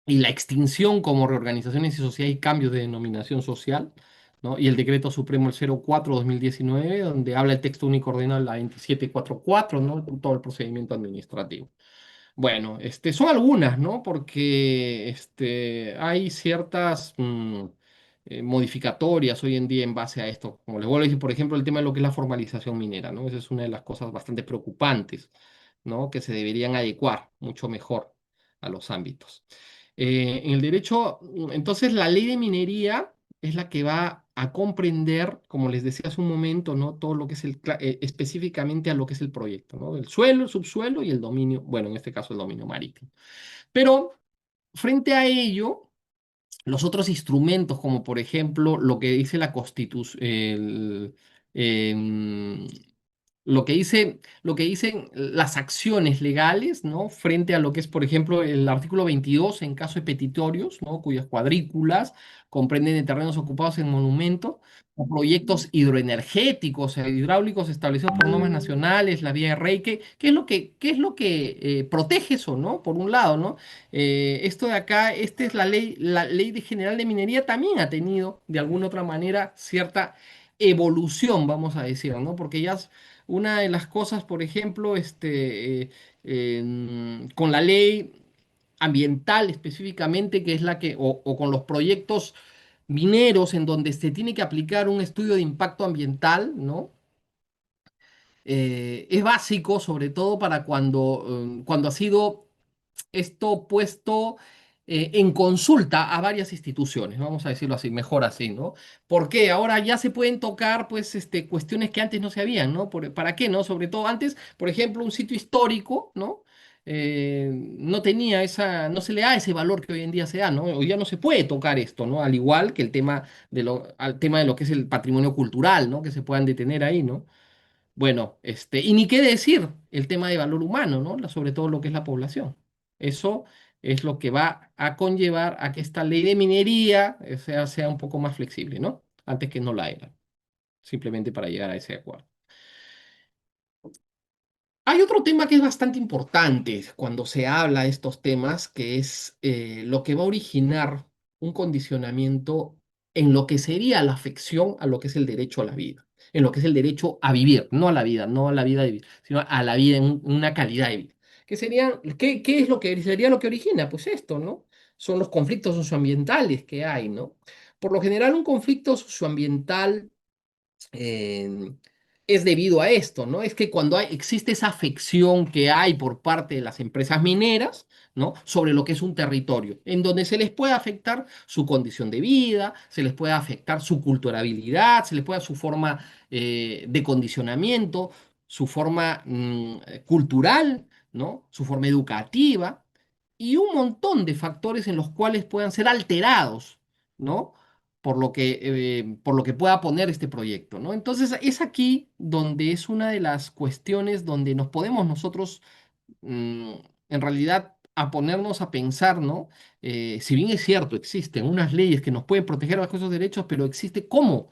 y la extinción como reorganizaciones y sociedades y cambios de denominación social, ¿no? Y el decreto supremo el 04/2019, donde habla el texto único ordenado la 2744, ¿no? Todo el procedimiento administrativo. Bueno, son algunas, ¿no? Porque hay ciertas modificatorias hoy en día en base a esto. Como les vuelvo a decir, por ejemplo, el tema de lo que es la formalización minera, ¿no? Esa es una de las cosas bastante preocupantes, ¿no? Que se deberían adecuar mucho mejor a los ámbitos. En el derecho, entonces la ley de minería es la que va a comprender, como les decía hace un momento, ¿no? Todo lo que es específicamente a lo que es el proyecto, ¿no? El suelo, el subsuelo y el dominio, bueno, en este caso el dominio marítimo. Pero frente a ello, los otros instrumentos, como por ejemplo lo que dice la Constitución, lo que dicen las acciones legales, ¿no? Frente a lo que es, por ejemplo, el artículo 22 en caso de petitorios, ¿no? Cuyas cuadrículas comprenden de terrenos ocupados en monumentos o proyectos hidroenergéticos e hidráulicos establecidos por normas nacionales, la vía de rey, qué es lo que protege eso, ¿no? Por un lado, ¿no? Esto de acá, esta es la ley general de minería también ha tenido de alguna otra manera cierta evolución, vamos a decir, ¿no? Porque ya una de las cosas, por ejemplo, con la ley ambiental específicamente, que es la que, o con los proyectos mineros en donde se tiene que aplicar un estudio de impacto ambiental, ¿no? Es básico, sobre todo para cuando ha sido esto puesto en consulta a varias instituciones, vamos a decirlo así, mejor así, ¿no? Porque ahora ya se pueden tocar, pues, cuestiones que antes no se habían, ¿no? ¿Para qué, no? Sobre todo antes, por ejemplo, un sitio histórico, ¿no? No tenía no se le da ese valor que hoy en día se da, ¿no? Hoy ya no se puede tocar esto, ¿no? Al igual que al tema de lo que es el patrimonio cultural, ¿no? Que se puedan detener ahí, ¿no? Bueno, y ni qué decir el tema de valor humano, ¿no? Sobre todo lo que es la población. Eso es lo que va a conllevar a que esta ley de minería sea un poco más flexible, ¿no? Antes que no la era, simplemente para llegar a ese acuerdo. Hay otro tema que es bastante importante cuando se habla de estos temas, que es lo que va a originar un condicionamiento en lo que sería la afección a lo que es el derecho a la vida, en lo que es el derecho a vivir, no a la vida, no a la vida de vivir, sino a la vida en una calidad de vida. ¿Qué es lo que sería lo que origina? Pues esto, ¿no? Son los conflictos socioambientales que hay, ¿no? Por lo general, un conflicto socioambiental eh, es debido a esto, ¿no? Es que cuando existe esa afección que hay por parte de las empresas mineras, ¿no? Sobre lo que es un territorio, en donde se les puede afectar su condición de vida, se les puede afectar su culturabilidad, se les puede su forma de condicionamiento, su forma cultural, ¿no? Su forma educativa y un montón de factores en los cuales puedan ser alterados, ¿no? Por lo que pueda poner este proyecto, ¿no? Entonces es aquí donde es una de las cuestiones donde nos podemos nosotros, en realidad, a ponernos a pensar, ¿no? Si bien es cierto, existen unas leyes que nos pueden proteger bajo esos derechos, pero existe cómo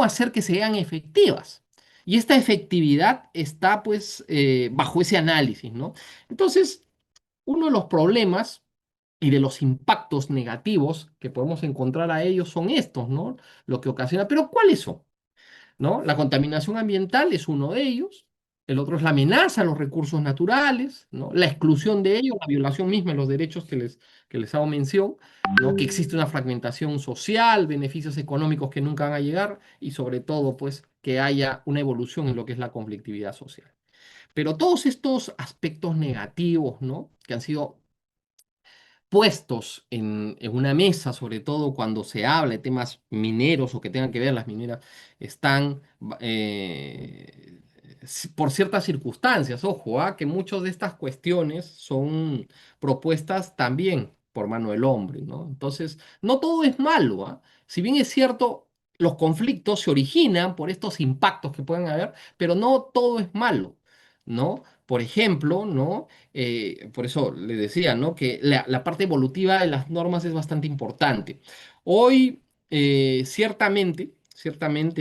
hacer que sean efectivas. Y esta efectividad está, pues, bajo ese análisis, ¿no? Entonces, uno de los problemas y de los impactos negativos que podemos encontrar a ellos son estos, ¿no? Lo que ocasiona, pero ¿cuáles son? ¿No? La contaminación ambiental es uno de ellos, El otro es la amenaza a los recursos naturales, ¿no? La exclusión de ellos, la violación misma de los derechos que les hago mención, ¿no? Que existe una fragmentación social, beneficios económicos que nunca van a llegar y sobre todo, pues, que haya una evolución en lo que es la conflictividad social. Pero todos estos aspectos negativos, ¿no? Que han sido puestos en una mesa, sobre todo cuando se habla de temas mineros o que tengan que ver las mineras, están por ciertas circunstancias. Ojo, que muchas de estas cuestiones son propuestas también por mano del hombre, ¿no? Entonces, no todo es malo, ¿ah? Si bien es cierto, los conflictos se originan por estos impactos que pueden haber, pero no todo es malo, ¿no? Por ejemplo, ¿no? Por eso le decía, ¿no? Que la parte evolutiva de las normas es bastante importante. Hoy, ciertamente,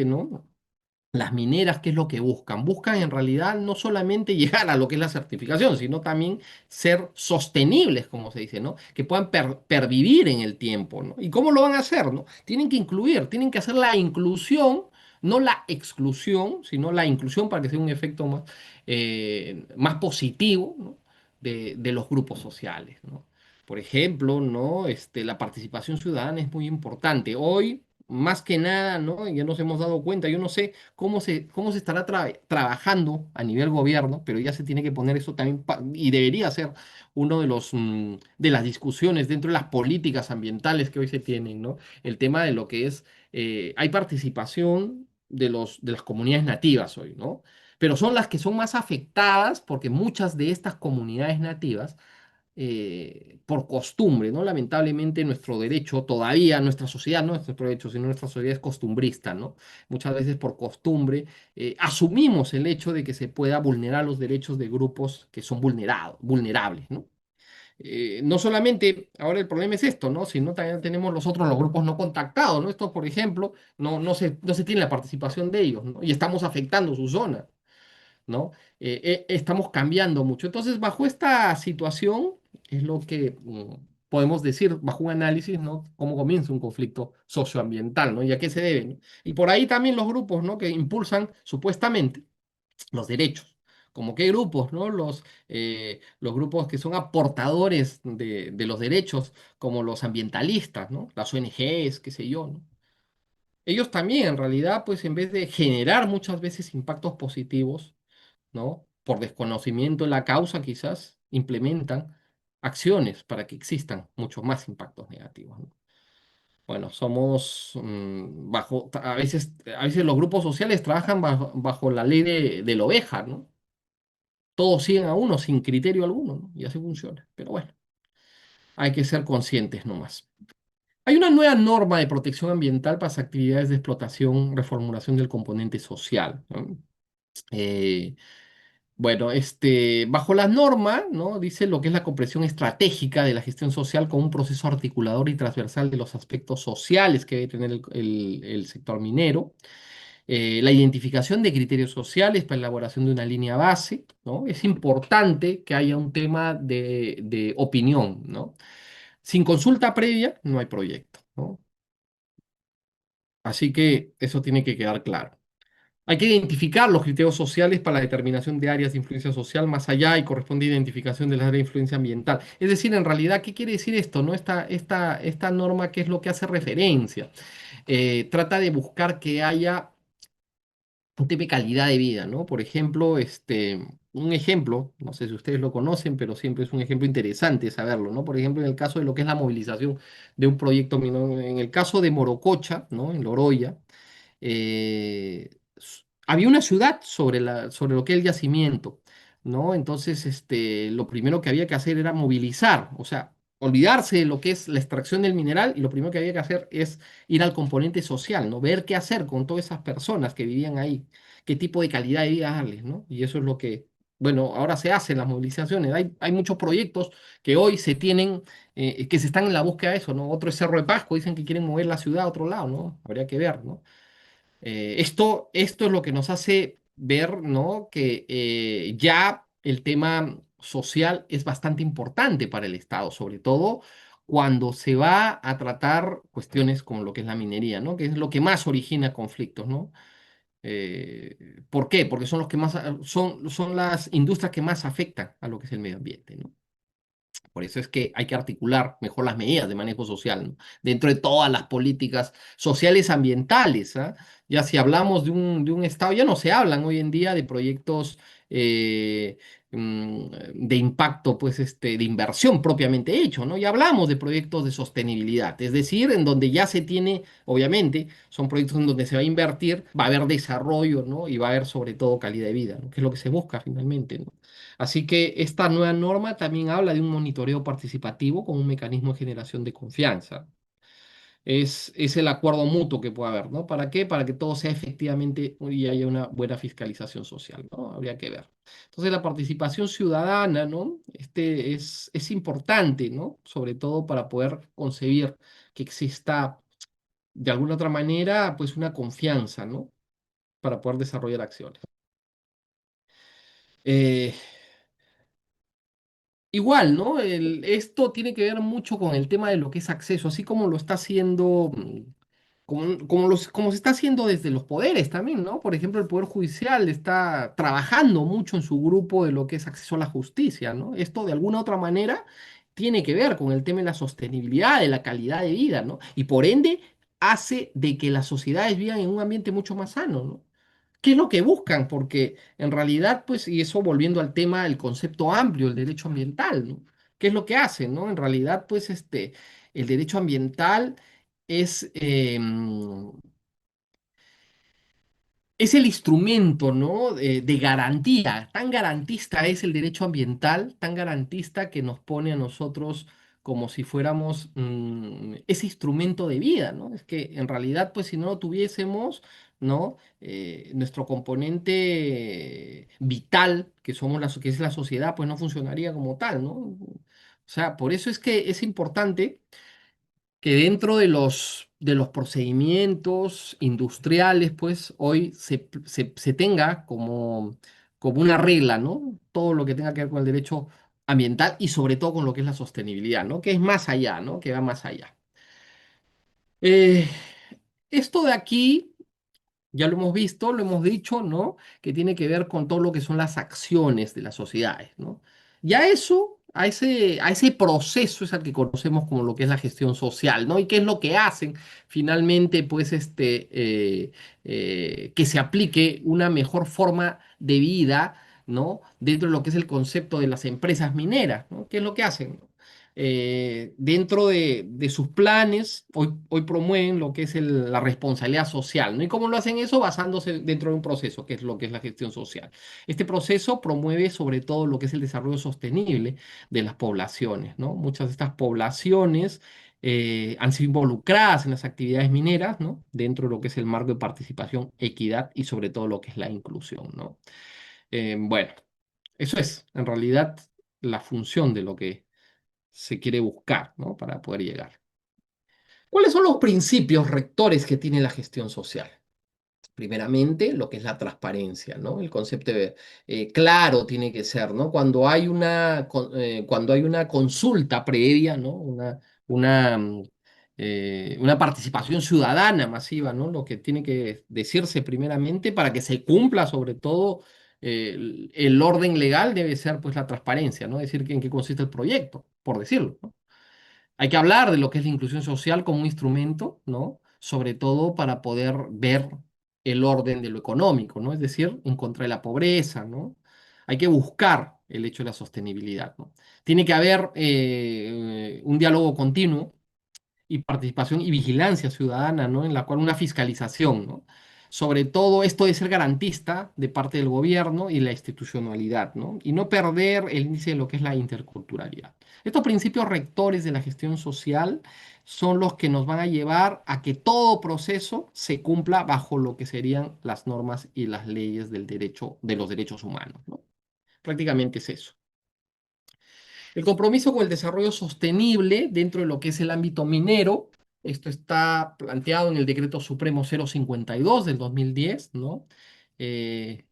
¿no? Las mineras, ¿qué es lo que buscan? Buscan en realidad no solamente llegar a lo que es la certificación, sino también ser sostenibles, como se dice, ¿no? Que puedan pervivir en el tiempo, ¿no? ¿Y cómo lo van a hacer, ¿no? Tienen que incluir, tienen que hacer la inclusión, no la exclusión, sino la inclusión para que sea un efecto más positivo, ¿no? de los grupos sociales, ¿no? Por ejemplo, ¿no? La participación ciudadana es muy importante. Hoy, más que nada, ¿no? Ya nos hemos dado cuenta, yo no sé cómo se estará trabajando a nivel gobierno, pero ya se tiene que poner eso también, y debería ser uno de las discusiones dentro de las políticas ambientales que hoy se tienen, ¿no? El tema de lo que es, hay participación de las comunidades nativas hoy, ¿no? Pero son las que son más afectadas porque muchas de estas comunidades nativas por costumbre, ¿no? Lamentablemente nuestro derecho todavía, nuestra sociedad, no es nuestro derecho, sino nuestra sociedad es costumbrista, ¿no? Muchas veces por costumbre asumimos el hecho de que se pueda vulnerar los derechos de grupos que son vulnerables, ¿no? No solamente ahora el problema es esto, ¿no? Sino también tenemos los grupos no contactados, ¿no? Estos, por ejemplo, no se tiene la participación de ellos, ¿no? Y estamos afectando su zona, ¿no? Estamos cambiando mucho. Entonces, bajo esta situación, es lo que podemos decir, bajo un análisis, ¿no? Cómo comienza un conflicto socioambiental, ¿no? ¿Y a qué se debe, ¿no? Y por ahí también los grupos, ¿no? Que impulsan supuestamente los derechos. Como qué grupos, ¿no? Los grupos que son aportadores de los derechos, como los ambientalistas, ¿no? Las ONGs, qué sé yo, ¿no? Ellos también, en realidad, pues en vez de generar muchas veces impactos positivos, ¿no? Por desconocimiento de la causa, quizás implementan acciones para que existan muchos más impactos negativos, ¿no? Bueno, somos a veces los grupos sociales trabajan bajo la ley de la oveja, ¿no? Todos siguen a uno sin criterio alguno, ¿no? Y así funciona. Pero bueno, hay que ser conscientes nomás. Hay una nueva norma de protección ambiental para las actividades de explotación, reformulación del componente social, ¿no? Eh, Bueno, bajo la norma, ¿no? Dice lo que es la comprensión estratégica de la gestión social como un proceso articulador y transversal de los aspectos sociales que debe tener el sector minero. La identificación de criterios sociales para la elaboración de una línea base, ¿no? Es importante que haya un tema de opinión, ¿no? Sin consulta previa no hay proyecto, ¿no? Así que eso tiene que quedar claro. Hay que identificar los criterios sociales para la determinación de áreas de influencia social más allá y corresponde identificación de las áreas de influencia ambiental. Es decir, en realidad, ¿qué quiere decir esto, no? Esta norma, ¿qué es lo que hace referencia? Trata de buscar que haya un tema de calidad de vida, ¿no? Por ejemplo, un ejemplo, no sé si ustedes lo conocen, pero siempre es un ejemplo interesante saberlo, ¿no? Por ejemplo, en el caso de lo que es la movilización de un proyecto minero, en el caso de Morococha, ¿no? En Loroya, había una ciudad sobre lo que es el yacimiento, ¿no? Entonces, lo primero que había que hacer era movilizar, o sea, olvidarse de lo que es la extracción del mineral y lo primero que había que hacer es ir al componente social, ¿no? Ver qué hacer con todas esas personas que vivían ahí, qué tipo de calidad de vida darles, ¿no? Y eso es lo que, bueno, ahora se hacen las movilizaciones. Hay muchos proyectos que hoy se tienen, que se están en la búsqueda de eso, ¿no? Otro es Cerro de Pasco, dicen que quieren mover la ciudad a otro lado, ¿no? Habría que ver, ¿no? Esto es lo que nos hace ver, ¿no? Que ya el tema social es bastante importante para el Estado, sobre todo cuando se va a tratar cuestiones como lo que es la minería, ¿no? Que es lo que más origina conflictos, ¿no? ¿Por qué? Porque son los que más, son las industrias que más afectan a lo que es el medio ambiente, ¿no? Por eso es que hay que articular mejor las medidas de manejo social, ¿no? Dentro de todas las políticas sociales ambientales, ¿ah? Ya si hablamos de un Estado, ya no se hablan hoy en día de proyectos eh, de impacto, pues, de inversión propiamente hecho, ¿no? Ya hablamos de proyectos de sostenibilidad, es decir, en donde ya se tiene, obviamente, son proyectos en donde se va a invertir, va a haber desarrollo, ¿no? Y va a haber sobre todo calidad de vida, ¿no? Que es lo que se busca finalmente, ¿no? Así que esta nueva norma también habla de un monitoreo participativo como un mecanismo de generación de confianza. Es el acuerdo mutuo que puede haber, ¿no? ¿Para qué? Para que todo sea efectivamente y haya una buena fiscalización social, ¿no? Habría que ver. Entonces, la participación ciudadana, ¿no? Es importante, ¿no? Sobre todo para poder concebir que exista, de alguna otra manera, pues una confianza, ¿no? Para poder desarrollar acciones. Eh, Igual, ¿no? Esto tiene que ver mucho con el tema de lo que es acceso, así como lo está haciendo, como se está haciendo desde los poderes también, ¿no? Por ejemplo, el Poder Judicial está trabajando mucho en su grupo de lo que es acceso a la justicia, ¿no? Esto de alguna otra manera tiene que ver con el tema de la sostenibilidad, de la calidad de vida, ¿no? Y por ende hace de que las sociedades vivan en un ambiente mucho más sano, ¿no? ¿Qué es lo que buscan? Porque en realidad, pues, y eso volviendo al tema del concepto amplio, el derecho ambiental, ¿no? ¿Qué es lo que hacen, no? En realidad, pues, el derecho ambiental es, es el instrumento, ¿no? De garantía. Tan garantista es el derecho ambiental, tan garantista que nos pone a nosotros como si fuéramos ese instrumento de vida, ¿no? Es que en realidad, pues si no lo tuviésemos, ¿no? Nuestro componente vital, que somos que es la sociedad, pues no funcionaría como tal, ¿no? O sea, por eso es que es importante que dentro de los procedimientos industriales, pues hoy se tenga como una regla, ¿no? Todo lo que tenga que ver con el derecho ambiental y sobre todo con lo que es la sostenibilidad, ¿no? Que es más allá, ¿no? Que va más allá. Eh, Esto de aquí ya lo hemos visto, lo hemos dicho, ¿no? Que tiene que ver con todo lo que son las acciones de las sociedades, ¿no? Ya eso, a ese proceso es al que conocemos como lo que es la gestión social, ¿no? Y qué es lo que hacen finalmente, pues, que se aplique una mejor forma de vida, ¿no? Dentro de lo que es el concepto de las empresas mineras, ¿no? ¿Qué es lo que hacen? Dentro de sus planes, hoy promueven lo que es la responsabilidad social, ¿no? ¿Y cómo lo hacen eso? Basándose dentro de un proceso, que es lo que es la gestión social. Este proceso promueve sobre todo lo que es el desarrollo sostenible de las poblaciones, ¿no? Muchas de estas poblaciones han sido involucradas en las actividades mineras, ¿no? Dentro de lo que es el marco de participación, equidad y sobre todo lo que es la inclusión, ¿no? Bueno, eso es en realidad la función de lo que se quiere buscar, ¿no? Para poder llegar. ¿Cuáles son los principios rectores que tiene la gestión social? Primeramente, lo que es la transparencia, ¿no? El concepto de claro tiene que ser, ¿no? Cuando hay una consulta previa, ¿no? Una participación ciudadana masiva, ¿no? Lo que tiene que decirse primeramente para que se cumpla sobre todo el orden legal debe ser pues la transparencia, ¿no? Decir en qué consiste el proyecto, por decirlo, ¿no? Hay que hablar de lo que es la inclusión social como un instrumento, ¿no? Sobre todo para poder ver el orden de lo económico, ¿no? Es decir, en contra de la pobreza, ¿no? Hay que buscar el hecho de la sostenibilidad, ¿no? Tiene que haber un diálogo continuo y participación y vigilancia ciudadana, ¿no? En la cual una fiscalización, ¿no? Sobre todo esto de ser garantista de parte del gobierno y la institucionalidad, ¿no? Y no perder el índice de lo que es la interculturalidad. Estos principios rectores de la gestión social son los que nos van a llevar a que todo proceso se cumpla bajo lo que serían las normas y las leyes del derecho, de los derechos humanos, ¿no? Prácticamente es eso. El compromiso con el desarrollo sostenible dentro de lo que es el ámbito minero, esto está planteado en el Decreto Supremo 052 del 2010, ¿no? Eh,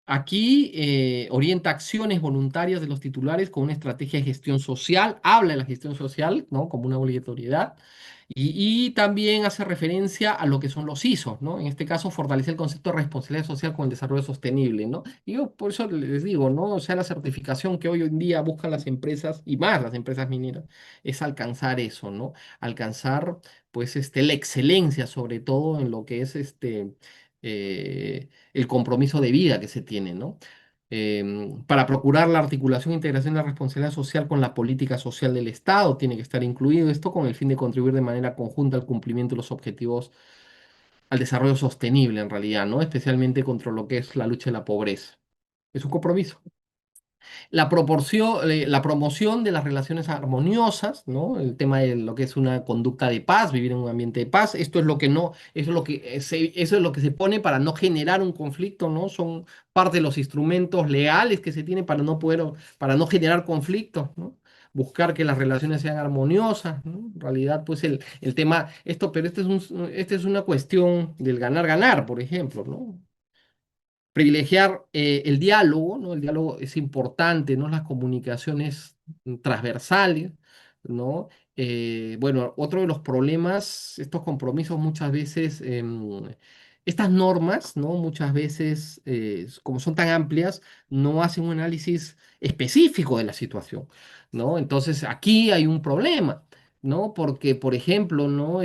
Aquí orienta acciones voluntarias de los titulares con una estrategia de gestión social, habla de la gestión social, ¿no? Como una obligatoriedad, y también hace referencia a lo que son los ISOs, ¿no? En este caso, fortalece el concepto de responsabilidad social con el desarrollo sostenible, ¿no? Y yo por eso les digo, ¿no? O sea, la certificación que hoy en día buscan las empresas, y más las empresas mineras, es alcanzar eso, ¿no? Alcanzar, pues, la excelencia, sobre todo en lo que es el compromiso de vida que se tiene, ¿no? Para procurar la articulación e integración de la responsabilidad social con la política social del Estado, tiene que estar incluido esto con el fin de contribuir de manera conjunta al cumplimiento de los objetivos, al desarrollo sostenible en realidad, ¿no? Especialmente contra lo que es la lucha de la pobreza. Es un compromiso. La promoción de las relaciones armoniosas, ¿no? El tema de lo que es una conducta de paz, vivir en un ambiente de paz. Esto es lo que no, eso es lo que eso es lo que se pone para no generar un conflicto, ¿no? Son parte de los instrumentos legales que se tienen para no poder, para no generar conflictos, ¿no? Buscar que las relaciones sean armoniosas, ¿no? En realidad, pues el tema, pero este es una cuestión del ganar-ganar, por ejemplo, ¿no? Privilegiar el diálogo, ¿no? El diálogo es importante, ¿no? Las comunicaciones transversales, ¿no? Bueno, otro de los problemas, estos compromisos muchas veces, estas normas, ¿no? Muchas veces, como son tan amplias, no hacen un análisis específico de la situación, ¿no? Entonces, aquí hay un problema. ¿No? Porque, por ejemplo, ¿no?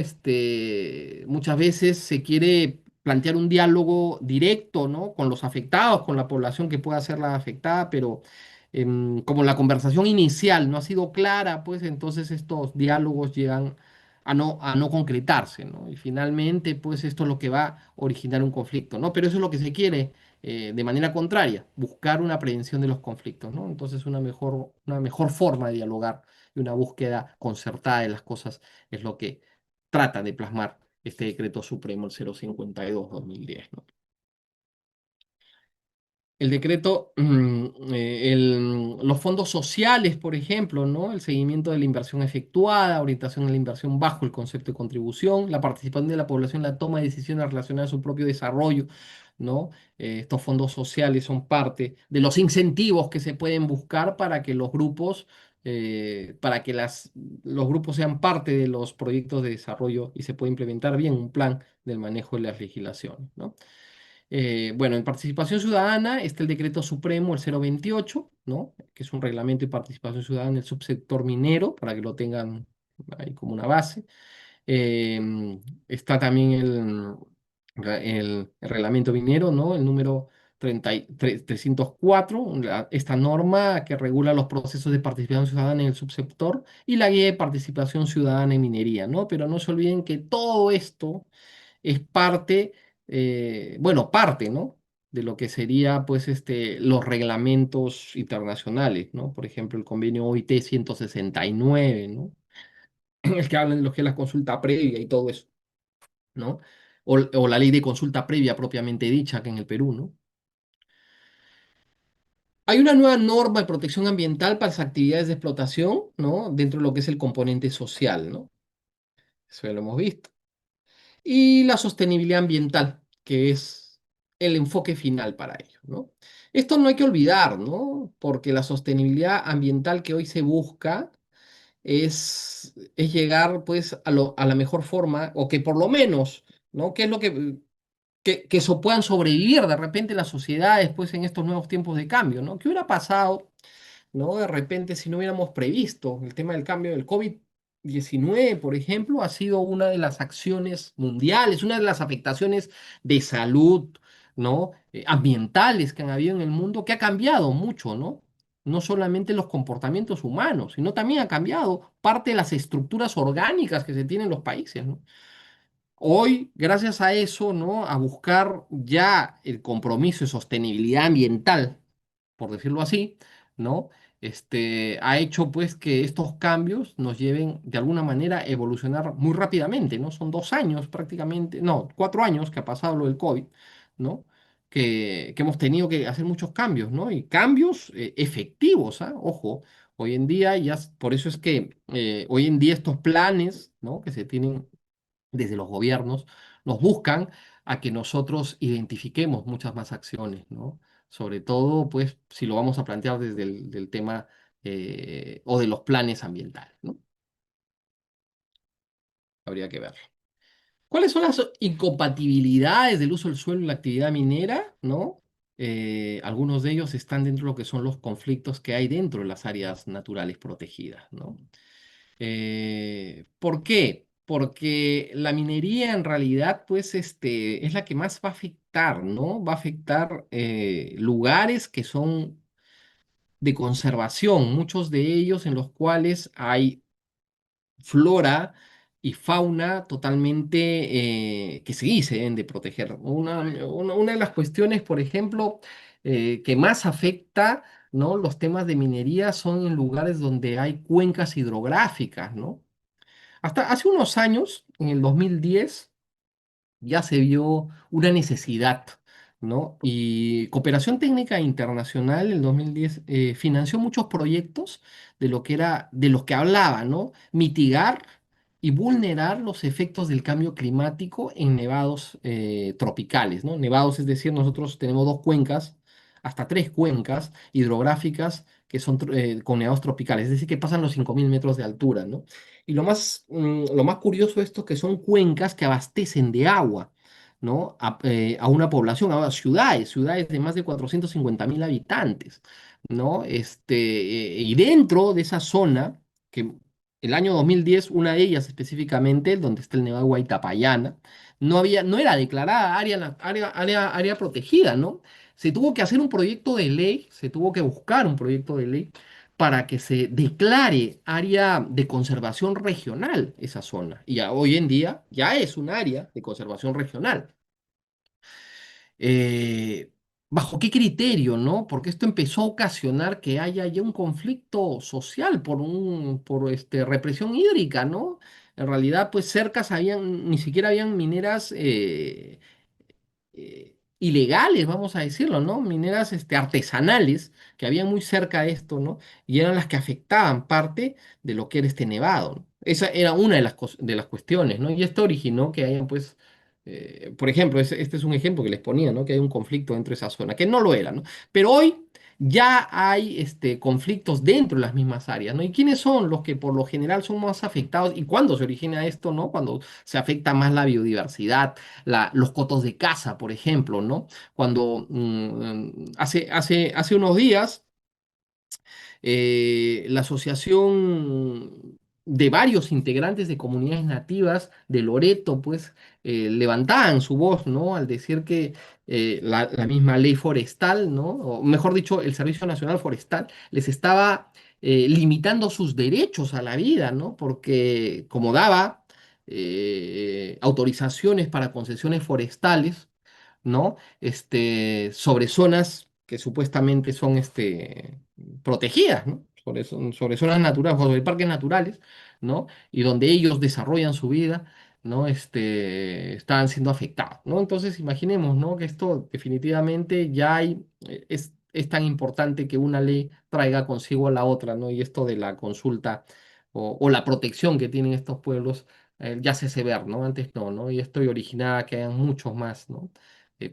Muchas veces se quiere plantear un diálogo directo, ¿no? Con los afectados, con la población que pueda ser la afectada, pero como la conversación inicial no ha sido clara, pues entonces estos diálogos llegan a no concretarse, ¿no? Y finalmente, pues esto es lo que va a originar un conflicto, ¿no? Pero eso es lo que se quiere de manera contraria, buscar una prevención de los conflictos, ¿no? Entonces una mejor forma de dialogar y una búsqueda concertada de las cosas es lo que trata de plasmar este decreto supremo, el 052/2010, ¿no? El decreto, los fondos sociales, por ejemplo, ¿no? El seguimiento de la inversión efectuada, orientación a la inversión bajo el concepto de contribución, la participación de la población en la toma de decisiones relacionadas a su propio desarrollo, ¿no? Estos fondos sociales son parte de los incentivos que se pueden buscar para que los grupos, para que los grupos sean parte de los proyectos de desarrollo y se pueda implementar bien un plan del manejo de las legislaciones, ¿no? Bueno, en participación ciudadana está el decreto supremo, el 028, ¿no? Que es un reglamento de participación ciudadana en el subsector minero, para que lo tengan ahí como una base. Está también el reglamento minero, ¿no? El número 304, esta norma que regula los procesos de participación ciudadana en el subsector y la guía de participación ciudadana en minería, ¿no? Pero no se olviden que todo esto es parte, bueno, parte, ¿no? De lo que sería, pues, los reglamentos internacionales, ¿no? Por ejemplo, el convenio OIT 169, ¿no? El que habla de lo que es la consulta previa y todo eso, ¿no? O la ley de consulta previa propiamente dicha que en el Perú, ¿no? Hay una nueva norma de protección ambiental para las actividades de explotación, ¿no? Dentro de lo que es el componente social, ¿no? Eso ya lo hemos visto. Y la sostenibilidad ambiental, que es el enfoque final para ello, ¿no? Esto no hay que olvidar, ¿no? Porque la sostenibilidad ambiental que hoy se busca es llegar, pues, a la mejor forma, o que por lo menos, ¿no? ¿Qué es lo que puedan sobrevivir de repente las sociedades, pues, en estos nuevos tiempos de cambio, ¿no? ¿Qué hubiera pasado? ¿No? De repente, si no hubiéramos previsto el tema del cambio del COVID-19, por ejemplo, ha sido una de las acciones mundiales, una de las afectaciones de salud, ¿no? Ambientales que han habido en el mundo, que ha cambiado mucho, ¿no? No solamente los comportamientos humanos, sino también ha cambiado parte de las estructuras orgánicas que se tienen en los países, ¿no? Hoy, gracias a eso, ¿no? A buscar ya el compromiso de sostenibilidad ambiental, por decirlo así, ¿no? Ha hecho pues que estos cambios nos lleven de alguna manera a evolucionar muy rápidamente, ¿no? Son 2 años prácticamente, no, 4 años que ha pasado lo del COVID, ¿no? Que hemos tenido que hacer muchos cambios, ¿no? Y cambios efectivos, ¿ah? Ojo, hoy en día ya, por eso es que hoy en día estos planes, ¿no? Que se tienen desde los gobiernos, nos buscan a que nosotros identifiquemos muchas más acciones, ¿no? sobre todo, pues, si lo vamos a plantear desde el del tema o de los planes ambientales, ¿no? Habría que verlo. ¿Cuáles son las incompatibilidades del uso del suelo en la actividad minera? ¿No? Algunos de ellos están dentro de lo que son los conflictos que hay dentro de las áreas naturales protegidas, ¿no? ¿Por qué? Porque la minería en realidad, pues, es la que más va a afectar, ¿no? Va a afectar lugares que son de conservación, muchos de ellos en los cuales hay flora y fauna totalmente que sí se deben de proteger. Una de las cuestiones, por ejemplo, que más afecta, ¿no? Los temas de minería son en lugares donde hay cuencas hidrográficas, ¿no? Hasta hace unos años, en el 2010 ya se vio una necesidad, ¿no? Y Cooperación Técnica Internacional en 2010 financió muchos proyectos de los que hablaba, ¿no? Mitigar y vulnerar los efectos del cambio climático en nevados tropicales, ¿no? Nevados, es decir, nosotros tenemos dos cuencas, hasta tres cuencas hidrográficas que son con nevados tropicales, es decir, que pasan los 5.000 metros de altura, ¿no? Y lo más curioso de esto es que son cuencas que abastecen de agua, ¿no? A una población, a ciudades de más de 450.000 habitantes, ¿no? Y dentro de esa zona, que el año 2010, una de ellas específicamente, donde está el Nevado de Guaitapayana, no era declarada área protegida, ¿no? Se tuvo que hacer un proyecto de ley, se tuvo que buscar un proyecto de ley para que se declare área de conservación regional esa zona. Y hoy en día ya es un área de conservación regional. Eh, ¿Bajo qué criterio, no? Porque esto empezó a ocasionar que haya ya un conflicto social por represión hídrica, ¿no? En realidad, pues ni siquiera habían mineras ilegales, vamos a decirlo, ¿no? Mineras artesanales que habían muy cerca de esto, ¿no? Y eran las que afectaban parte de lo que era este nevado, ¿no? Esa era una de de las cuestiones, ¿no? Y esto originó que hayan, pues, por ejemplo, este es un ejemplo que les ponía, ¿no? Que hay un conflicto dentro de esa zona, que no lo era, ¿no? Pero hoy ya hay conflictos dentro de las mismas áreas, ¿no? ¿Y quiénes son los que por lo general son más afectados? ¿Y cuándo se origina esto, ¿no? Cuando se afecta más la biodiversidad, los cotos de caza, por ejemplo, ¿no? Cuando hace unos días la asociación de varios integrantes de comunidades nativas de Loreto, pues, levantaban su voz, ¿no? Al decir que la misma ley forestal, ¿no? O mejor dicho, el Servicio Nacional Forestal les estaba limitando sus derechos a la vida, ¿no? Porque como daba autorizaciones para concesiones forestales, ¿no? Sobre zonas que supuestamente son protegidas, ¿no? Sobre zonas naturales o sobre parques naturales, ¿no? Y donde ellos desarrollan su vida, ¿no? Estaban siendo afectados, ¿no? Entonces, imaginemos, ¿no? Que esto definitivamente ya es tan importante que una ley traiga consigo a la otra, ¿no? Y esto de la consulta o la protección que tienen estos pueblos ya se hace ver, ¿no? Antes no, ¿no? Y esto originaba que hayan muchos más, ¿no?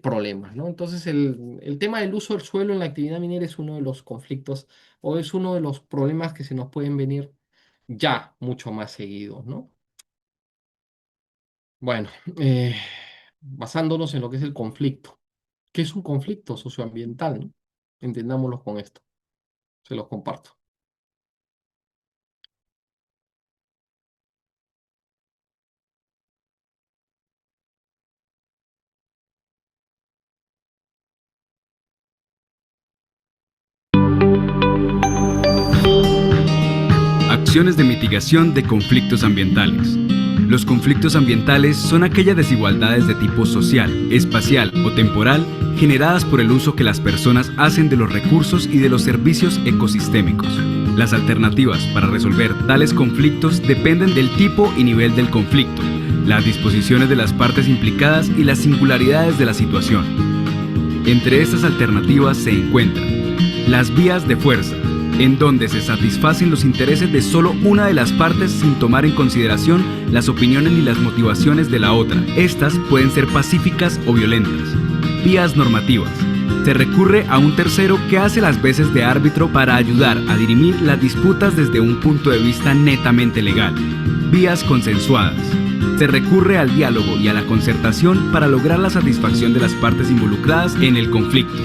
Problemas, ¿no? Entonces, el tema del uso del suelo en la actividad minera es uno de los conflictos o es uno de los problemas que se nos pueden venir ya mucho más seguidos, ¿no? Bueno, basándonos en lo que es el conflicto. ¿Qué es un conflicto socioambiental, no? Entendámoslo con esto. Se los comparto. Acciones de mitigación de conflictos ambientales. Los conflictos ambientales son aquellas desigualdades de tipo social, espacial o temporal generadas por el uso que las personas hacen de los recursos y de los servicios ecosistémicos. Las alternativas para resolver tales conflictos dependen del tipo y nivel del conflicto, las disposiciones de las partes implicadas y las singularidades de la situación. Entre estas alternativas se encuentran las vías de fuerza, en donde se satisfacen los intereses de solo una de las partes sin tomar en consideración las opiniones ni las motivaciones de la otra. Estas pueden ser pacíficas o violentas. Vías normativas, Se recurre a un tercero que hace las veces de árbitro para ayudar a dirimir las disputas desde un punto de vista netamente legal. Vías consensuadas. Se recurre al diálogo y a la concertación para lograr la satisfacción de las partes involucradas en el conflicto.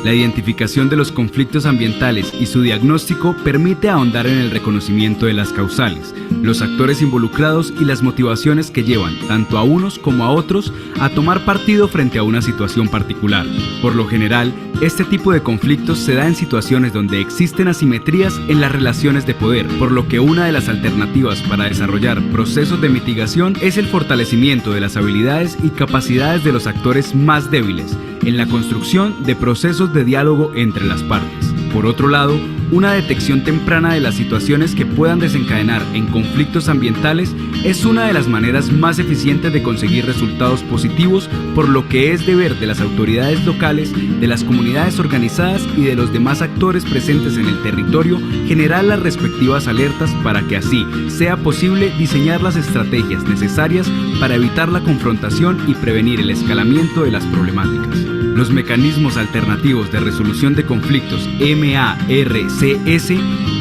La identificación de los conflictos ambientales y su diagnóstico permite ahondar en el reconocimiento de las causales, los actores involucrados y las motivaciones que llevan tanto a unos como a otros a tomar partido frente a una situación particular. Por lo general, este tipo de conflictos se da en situaciones donde existen asimetrías en las relaciones de poder, por lo que una de las alternativas para desarrollar procesos de mitigación es el fortalecimiento de las habilidades y capacidades de los actores más débiles en la construcción de procesos de diálogo entre las partes. Por otro lado, una detección temprana de las situaciones que puedan desencadenar en conflictos ambientales es una de las maneras más eficientes de conseguir resultados positivos, por lo que es deber de las autoridades locales, de las comunidades organizadas y de los demás actores presentes en el territorio generar las respectivas alertas para que así sea posible diseñar las estrategias necesarias para evitar la confrontación y prevenir el escalamiento de las problemáticas. Los mecanismos alternativos de resolución de conflictos MARCS,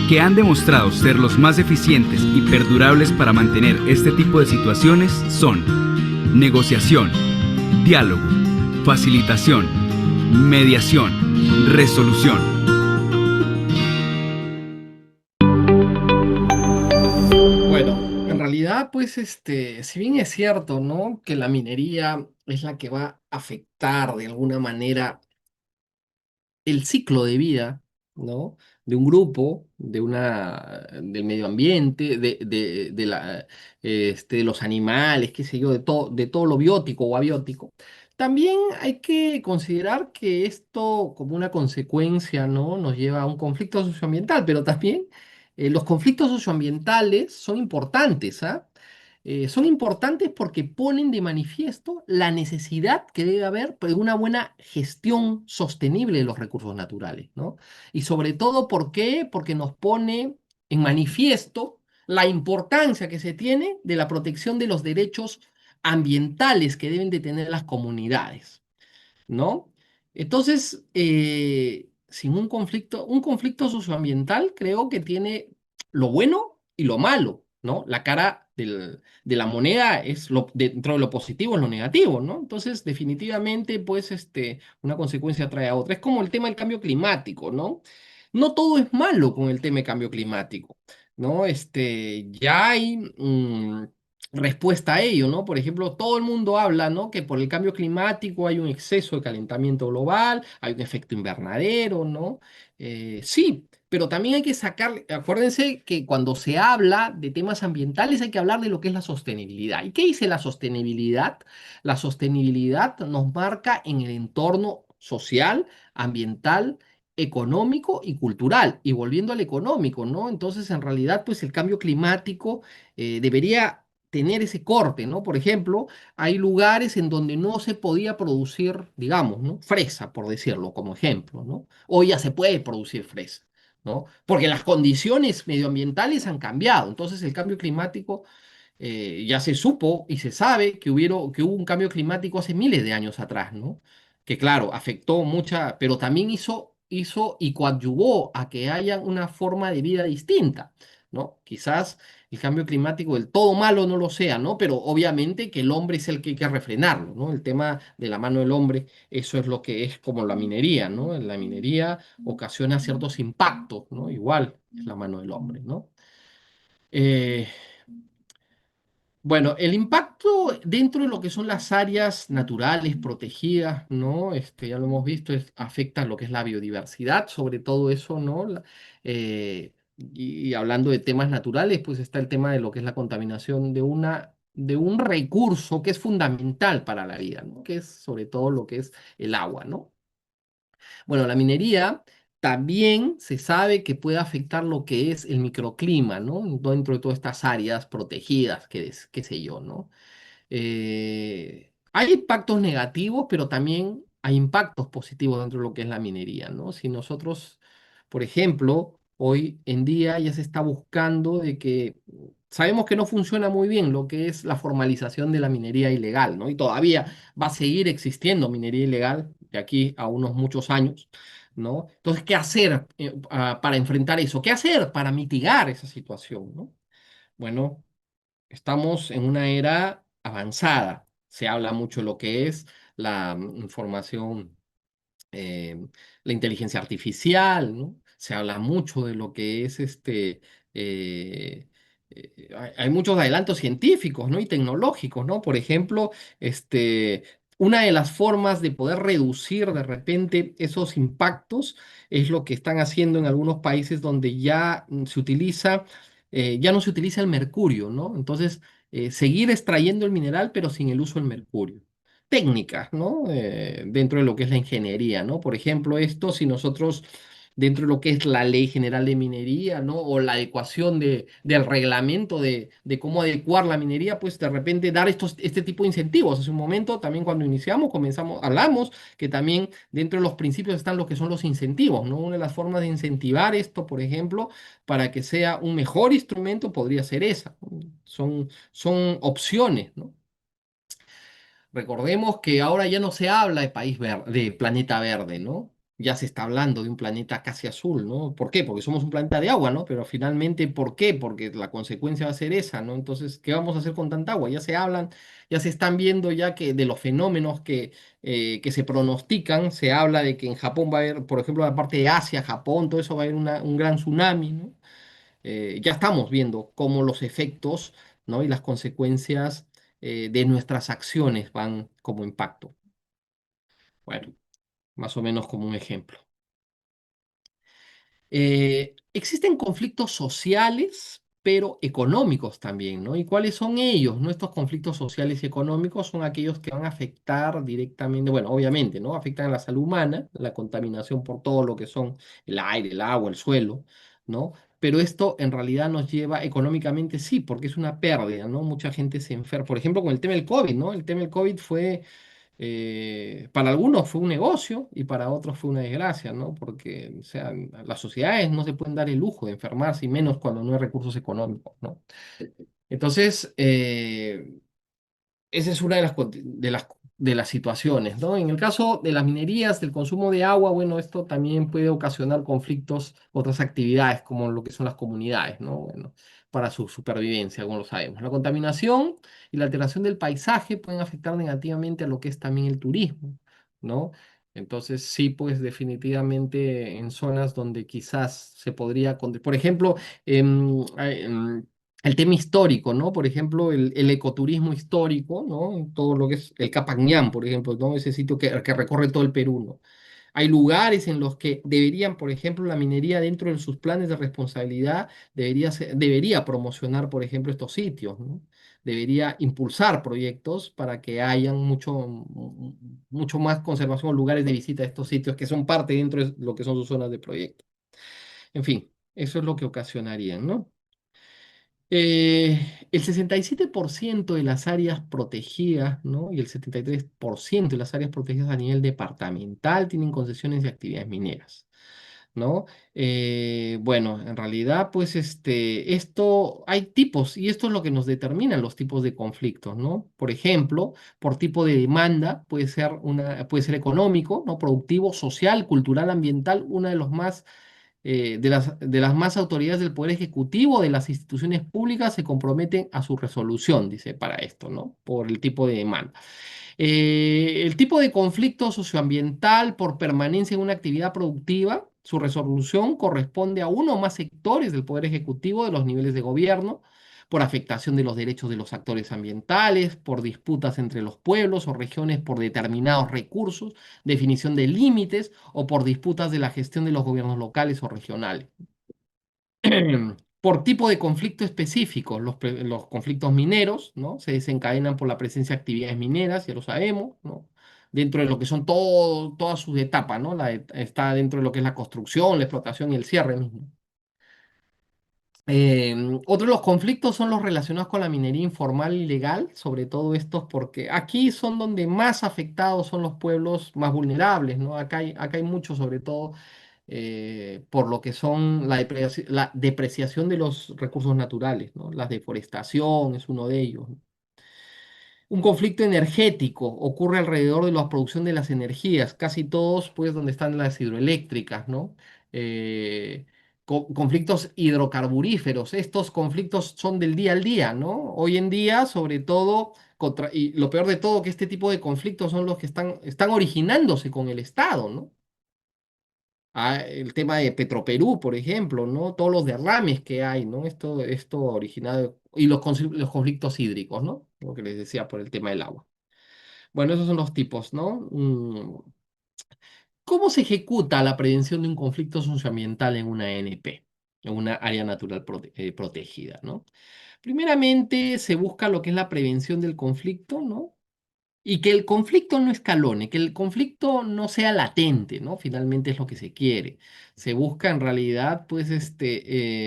que han demostrado ser los más eficientes y perdurables para mantener este tipo de situaciones, son negociación, diálogo, facilitación, mediación, resolución. Bueno, en realidad, pues, si bien es cierto, ¿no? Que la minería es la que va a afectar de alguna manera el ciclo de vida, ¿no? De un grupo, del medio ambiente, de los animales, qué sé yo, de todo lo biótico o abiótico. También hay que considerar que esto, como una consecuencia, ¿no? Nos lleva a un conflicto socioambiental, pero también los conflictos socioambientales son importantes, ¿ah? Son importantes porque ponen de manifiesto la necesidad que debe haber de una buena gestión sostenible de los recursos naturales, ¿no? Y sobre todo, ¿por qué? Porque nos pone en manifiesto la importancia que se tiene de la protección de los derechos ambientales que deben de tener las comunidades, ¿no? Entonces, sin un conflicto socioambiental creo que tiene lo bueno y lo malo, ¿no? La cara de la moneda es dentro de lo positivo es lo negativo, ¿no? Entonces, definitivamente, pues, una consecuencia trae a otra. Es como el tema del cambio climático, ¿no? No todo es malo con el tema del cambio climático, ¿no? Ya hay respuesta a ello, ¿no? Por ejemplo, todo el mundo habla, ¿no? Que por el cambio climático hay un exceso de calentamiento global, hay un efecto invernadero, ¿no? Sí, pero también hay que sacar, acuérdense que cuando se habla de temas ambientales hay que hablar de lo que es la sostenibilidad. ¿Y qué dice la sostenibilidad? La sostenibilidad nos marca en el entorno social, ambiental, económico y cultural. Y volviendo al económico, ¿no? Entonces, en realidad, pues el cambio climático debería tener ese corte, ¿no? Por ejemplo, hay lugares en donde no se podía producir, digamos, ¿no? Fresa, por decirlo como ejemplo, ¿no? Hoy ya se puede producir fresa, ¿no? Porque las condiciones medioambientales han cambiado. Entonces, el cambio climático ya se supo y se sabe que hubo un cambio climático hace miles de años atrás, ¿no? Que claro, afectó mucha, pero también hizo y coadyuvó a que haya una forma de vida distinta, ¿no? Quizás el cambio climático del todo malo no lo sea, ¿no? Pero obviamente que el hombre es el que hay que refrenarlo, ¿no? El tema de la mano del hombre, eso es lo que es como la minería, ¿no? La minería ocasiona ciertos impactos, ¿no? Igual es la mano del hombre, ¿no? Eh, bueno, el impacto dentro de lo que son las áreas naturales protegidas, ¿no? Ya lo hemos visto, afecta a lo que es la biodiversidad, sobre todo eso, ¿no? Y hablando de temas naturales, pues está el tema de lo que es la contaminación de un recurso que es fundamental para la vida, ¿no? Que es sobre todo lo que es el agua, ¿no? Bueno, la minería también se sabe que puede afectar lo que es el microclima, ¿no? Dentro de todas estas áreas protegidas, qué sé yo, ¿no? Hay impactos negativos, pero también hay impactos positivos dentro de lo que es la minería, ¿no? Si nosotros, por ejemplo, Hoy en día ya se está buscando de que sabemos que no funciona muy bien lo que es la formalización de la minería ilegal, ¿no? Y todavía va a seguir existiendo minería ilegal de aquí a unos muchos años, ¿no? Entonces, ¿qué hacer para enfrentar eso? ¿Qué hacer para mitigar esa situación, ¿no? Bueno, estamos en una era avanzada. Se habla mucho de lo que es la información, eh, la inteligencia artificial, ¿no? Se habla mucho de lo que es hay muchos adelantos científicos, ¿no? Y tecnológicos, ¿no? Por ejemplo, una de las formas de poder reducir de repente esos impactos es lo que están haciendo en algunos países donde ya ya no se utiliza el mercurio, ¿no? Entonces, seguir extrayendo el mineral, pero sin el uso del mercurio técnicas, ¿no? Dentro de lo que es la ingeniería, ¿no? Por ejemplo, esto, si nosotros, dentro de lo que es la Ley General de Minería, ¿no? O la adecuación del reglamento de cómo adecuar la minería, pues de repente dar este tipo de incentivos. Hace un momento, también cuando iniciamos, hablamos que también dentro de los principios están lo que son los incentivos, ¿no? Una de las formas de incentivar esto, por ejemplo, para que sea un mejor instrumento, podría ser esa, ¿no? Son opciones, ¿no? Recordemos que ahora ya no se habla de país verde, de planeta verde, ¿no? Ya se está hablando de un planeta casi azul, ¿no? ¿Por qué? Porque somos un planeta de agua, ¿no? Pero finalmente, ¿por qué? Porque la consecuencia va a ser esa, ¿no? Entonces, ¿qué vamos a hacer con tanta agua? Ya se están viendo ya que de los fenómenos que se pronostican, se habla de que en Japón va a haber, por ejemplo, la parte de Asia, Japón, todo eso va a haber un gran tsunami, ¿no? Ya estamos viendo cómo los efectos, ¿no? Y las consecuencias de nuestras acciones van como impacto. Bueno, más o menos como un ejemplo. Existen conflictos sociales, pero económicos también, ¿no? ¿Y cuáles son ellos? ¿No? Estos conflictos sociales y económicos son aquellos que van a afectar directamente, bueno, obviamente, ¿no? Afectan a la salud humana, la contaminación por todo lo que son el aire, el agua, el suelo, ¿no? Pero esto en realidad nos lleva económicamente, sí, porque es una pérdida, ¿no? Mucha gente se enferma. Por ejemplo, con el tema del COVID, ¿no? El tema del COVID fue para algunos fue un negocio y para otros fue una desgracia, ¿no? Porque, o sea, las sociedades no se pueden dar el lujo de enfermarse y menos cuando no hay recursos económicos, ¿no? Entonces, esa es una de las situaciones, ¿no? En el caso de las minerías, del consumo de agua, bueno, esto también puede ocasionar conflictos, otras actividades como lo que son las comunidades, ¿no? Bueno, para su supervivencia, como lo sabemos. La contaminación y la alteración del paisaje pueden afectar negativamente a lo que es también el turismo, ¿no? Entonces, sí, pues definitivamente en zonas donde quizás se podría, por ejemplo, el tema histórico, ¿no? Por ejemplo, el ecoturismo histórico, ¿no? Todo lo que es el Capañán, por ejemplo, ¿no? Ese sitio que recorre todo el Perú, ¿no? Hay lugares en los que deberían, por ejemplo, la minería dentro de sus planes de responsabilidad debería promocionar, por ejemplo, estos sitios, ¿no? Debería impulsar proyectos para que hayan mucho más conservación o lugares de visita a estos sitios que son parte dentro de lo que son sus zonas de proyecto. En fin, eso es lo que ocasionarían, ¿no? El 67% de las áreas protegidas, ¿no? Y el 73% de las áreas protegidas a nivel departamental tienen concesiones de actividades mineras, ¿no? Bueno, en realidad, pues esto hay tipos y esto es lo que nos determinan los tipos de conflictos, ¿no? Por ejemplo, por tipo de demanda puede ser económico, ¿no? Productivo, social, cultural, ambiental, una de los más de las más autoridades del Poder Ejecutivo, de las instituciones públicas, se comprometen a su resolución, dice, para esto, ¿no? Por el tipo de demanda. El tipo de conflicto socioambiental por permanencia en una actividad productiva, su resolución corresponde a uno o más sectores del Poder Ejecutivo de los niveles de gobierno, por afectación de los derechos de los actores ambientales, por disputas entre los pueblos o regiones por determinados recursos, definición de límites o por disputas de la gestión de los gobiernos locales o regionales. Por tipo de conflicto específico, los conflictos mineros, ¿no? Se desencadenan por la presencia de actividades mineras, ya lo sabemos, ¿no? Dentro de lo que son todas sus etapas, ¿no? Está dentro de lo que es la construcción, la explotación y el cierre mismo. Otro de los conflictos son los relacionados con la minería informal y legal, sobre todo estos porque aquí son donde más afectados son los pueblos más vulnerables, ¿no? Acá hay mucho, sobre todo por lo que son la depreciación de los recursos naturales, ¿no? La deforestación es uno de ellos. Un conflicto energético ocurre alrededor de la producción de las energías, casi todos, pues, donde están las hidroeléctricas, ¿no? Eh, Conflictos hidrocarburíferos. Estos conflictos son del día al día, ¿no? Hoy en día, sobre todo, y lo peor de todo, que este tipo de conflictos son los que están originándose con el Estado, ¿no? El tema de Petroperú, por ejemplo, ¿no? Todos los derrames que hay, ¿no? Esto originado, y los conflictos hídricos, ¿no? Lo que les decía por el tema del agua. Bueno, esos son los tipos, ¿no? ¿Cómo se ejecuta la prevención de un conflicto socioambiental en una ANP, en una área natural protegida, ¿no? Primeramente, se busca lo que es la prevención del conflicto, ¿no? Y que el conflicto no escalone, que el conflicto no sea latente, ¿no? Finalmente es lo que se quiere. Se busca en realidad, pues,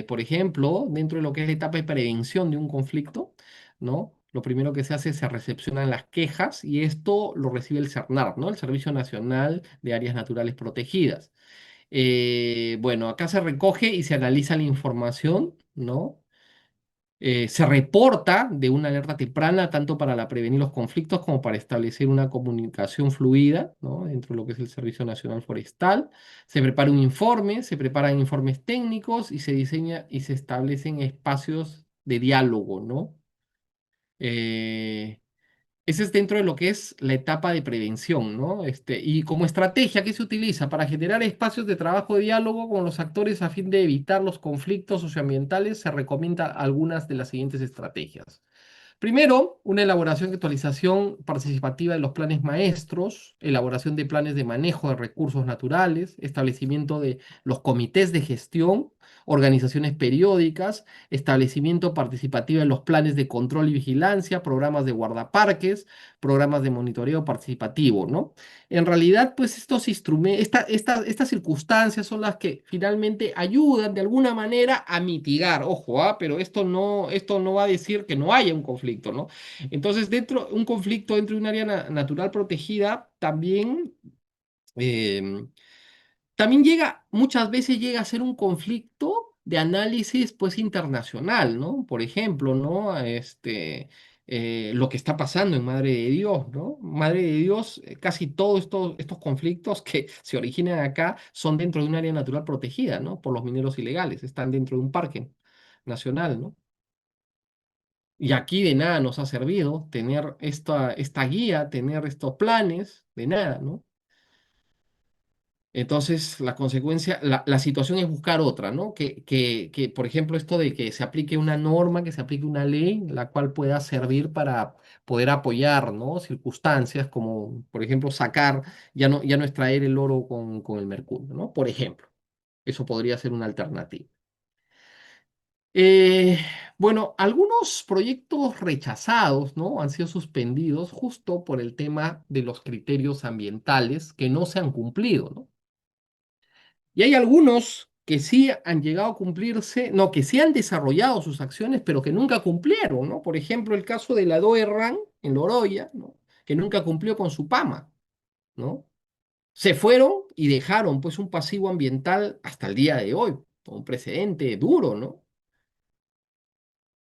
por ejemplo, dentro de lo que es la etapa de prevención de un conflicto, ¿no? Lo primero que se hace es se recepcionan las quejas y esto lo recibe el SERNAR, ¿no? El Servicio Nacional de Áreas Naturales Protegidas. Bueno, acá se recoge y se analiza la información, ¿no? Se reporta de una alerta temprana tanto para prevenir los conflictos como para establecer una comunicación fluida, ¿no? Dentro de lo que es el Servicio Nacional Forestal. Se prepara un informe, se preparan informes técnicos y se diseña y se establecen espacios de diálogo, ¿no? Eh, Ese es dentro de lo que es la etapa de prevención, ¿no? Y como estrategia que se utiliza para generar espacios de trabajo de diálogo con los actores a fin de evitar los conflictos socioambientales, se recomienda algunas de las siguientes estrategias. Primero, una elaboración y actualización participativa de los planes maestros, elaboración de planes de manejo de recursos naturales, establecimiento de los comités de gestión, organizaciones periódicas, establecimiento participativo de los planes de control y vigilancia, programas de guardaparques, programas de monitoreo participativo, ¿no? En realidad, pues estos instrumentos, estas circunstancias son las que finalmente ayudan de alguna manera a mitigar, ojo, pero esto no va a decir que no haya un conflicto, ¿no? Entonces, un conflicto dentro de un área natural protegida em, también muchas veces llega a ser un conflicto de análisis, pues, internacional, ¿no? Por ejemplo, ¿no? Lo que está pasando en Madre de Dios, ¿no? Madre de Dios, casi todos estos conflictos que se originan acá son dentro de un área natural protegida, ¿no? Por los mineros ilegales, están dentro de un parque nacional, ¿no? Y aquí de nada nos ha servido tener esta guía, tener estos planes, de nada, ¿no? Entonces, la situación es buscar otra, ¿no? Por ejemplo, esto de que se aplique una norma, que se aplique una ley, la cual pueda servir para poder apoyar, ¿no? Circunstancias como, por ejemplo, ya no extraer el oro con el mercurio, ¿no? Por ejemplo, eso podría ser una alternativa. Eh, bueno, algunos proyectos rechazados, ¿no? Han sido suspendidos justo por el tema de los criterios ambientales que no se han cumplido, ¿no? Y hay algunos que sí han llegado a cumplirse, no, que sí han desarrollado sus acciones, pero que nunca cumplieron, ¿no? Por ejemplo, el caso de la Doerran en Loroya, ¿no? Que nunca cumplió con su PAMA, ¿no? Se fueron y dejaron, pues, un pasivo ambiental hasta el día de hoy, un precedente duro, ¿no?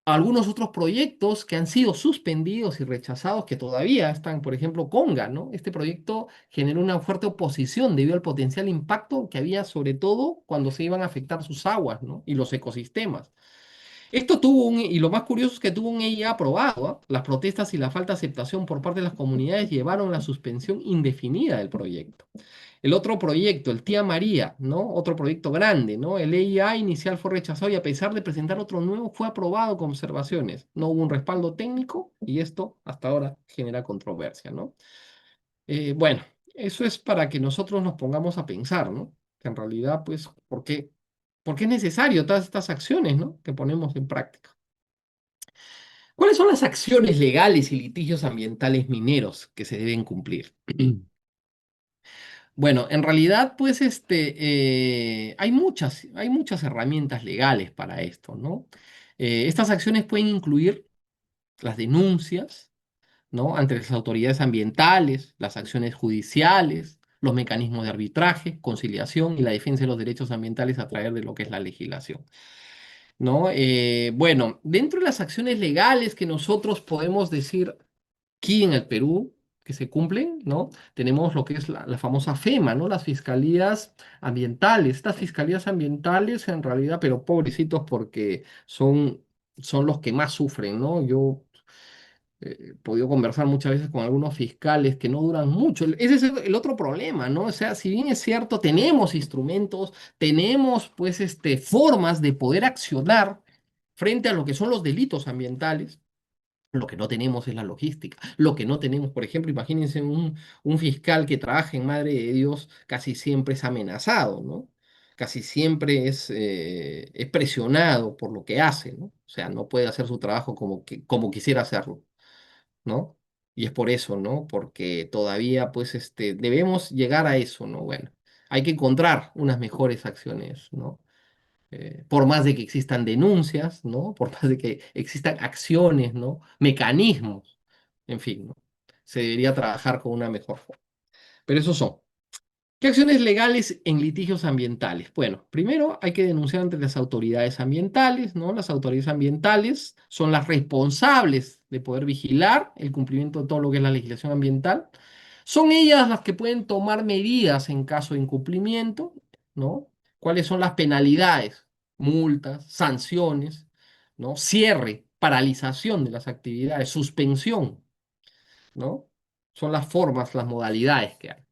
Algunos otros proyectos que han sido suspendidos y rechazados que todavía están, por ejemplo, Conga, ¿no? Este proyecto generó una fuerte oposición debido al potencial impacto que había, sobre todo cuando se iban a afectar sus aguas, ¿no? Y los ecosistemas. Y lo más curioso es que tuvo un EIA aprobado, ¿ah? Las protestas y la falta de aceptación por parte de las comunidades llevaron a la suspensión indefinida del proyecto. El otro proyecto, el Tía María, ¿no? Otro proyecto grande, ¿no? El EIA inicial fue rechazado y a pesar de presentar otro nuevo, fue aprobado con observaciones. No hubo un respaldo técnico y esto hasta ahora genera controversia, ¿no? Bueno, eso es para que nosotros nos pongamos a pensar, ¿no? Que en realidad, pues, ¿por qué es necesario todas estas acciones, ¿no? Que ponemos en práctica? ¿Cuáles son las acciones legales y litigios ambientales mineros que se deben cumplir? Bueno, en realidad, pues, hay muchas herramientas legales para esto, ¿no? Estas acciones pueden incluir las denuncias, ¿no? Ante las autoridades ambientales, las acciones judiciales, los mecanismos de arbitraje, conciliación y la defensa de los derechos ambientales a través de lo que es la legislación, ¿no? Bueno, dentro de las acciones legales que nosotros podemos decir aquí en el Perú que se cumplen, ¿no? Tenemos lo que es la famosa FEMA, ¿no? Las fiscalías ambientales. Estas fiscalías ambientales en realidad, pero pobrecitos porque son los que más sufren, ¿no? Yo he podido conversar muchas veces con algunos fiscales que no duran mucho. Ese es el otro problema, ¿no? O sea, si bien es cierto, tenemos instrumentos, tenemos pues formas de poder accionar frente a lo que son los delitos ambientales. Lo que no tenemos es la logística. Lo que no tenemos, por ejemplo, imagínense un fiscal que trabaja en Madre de Dios, casi siempre es amenazado, ¿no? Casi siempre es presionado por lo que hace, ¿no? O sea, no puede hacer su trabajo como quisiera hacerlo, ¿no? Y es por eso, ¿no? Porque todavía, pues, debemos llegar a eso, ¿no? Bueno, hay que encontrar unas mejores acciones, ¿no? Por más de que existan denuncias, ¿no? Por más de que existan acciones, ¿no? Mecanismos, en fin, ¿no? Se debería trabajar con una mejor forma. Pero esos son. ¿Qué acciones legales en litigios ambientales? Bueno, primero hay que denunciar ante las autoridades ambientales, ¿no? Las autoridades ambientales son las responsables de poder vigilar el cumplimiento de todo lo que es la legislación ambiental. Son ellas las que pueden tomar medidas en caso de incumplimiento, ¿no? ¿Cuáles son las penalidades? Multas, sanciones, ¿no? Cierre, paralización de las actividades, suspensión, ¿no? Son las formas, las modalidades que hay.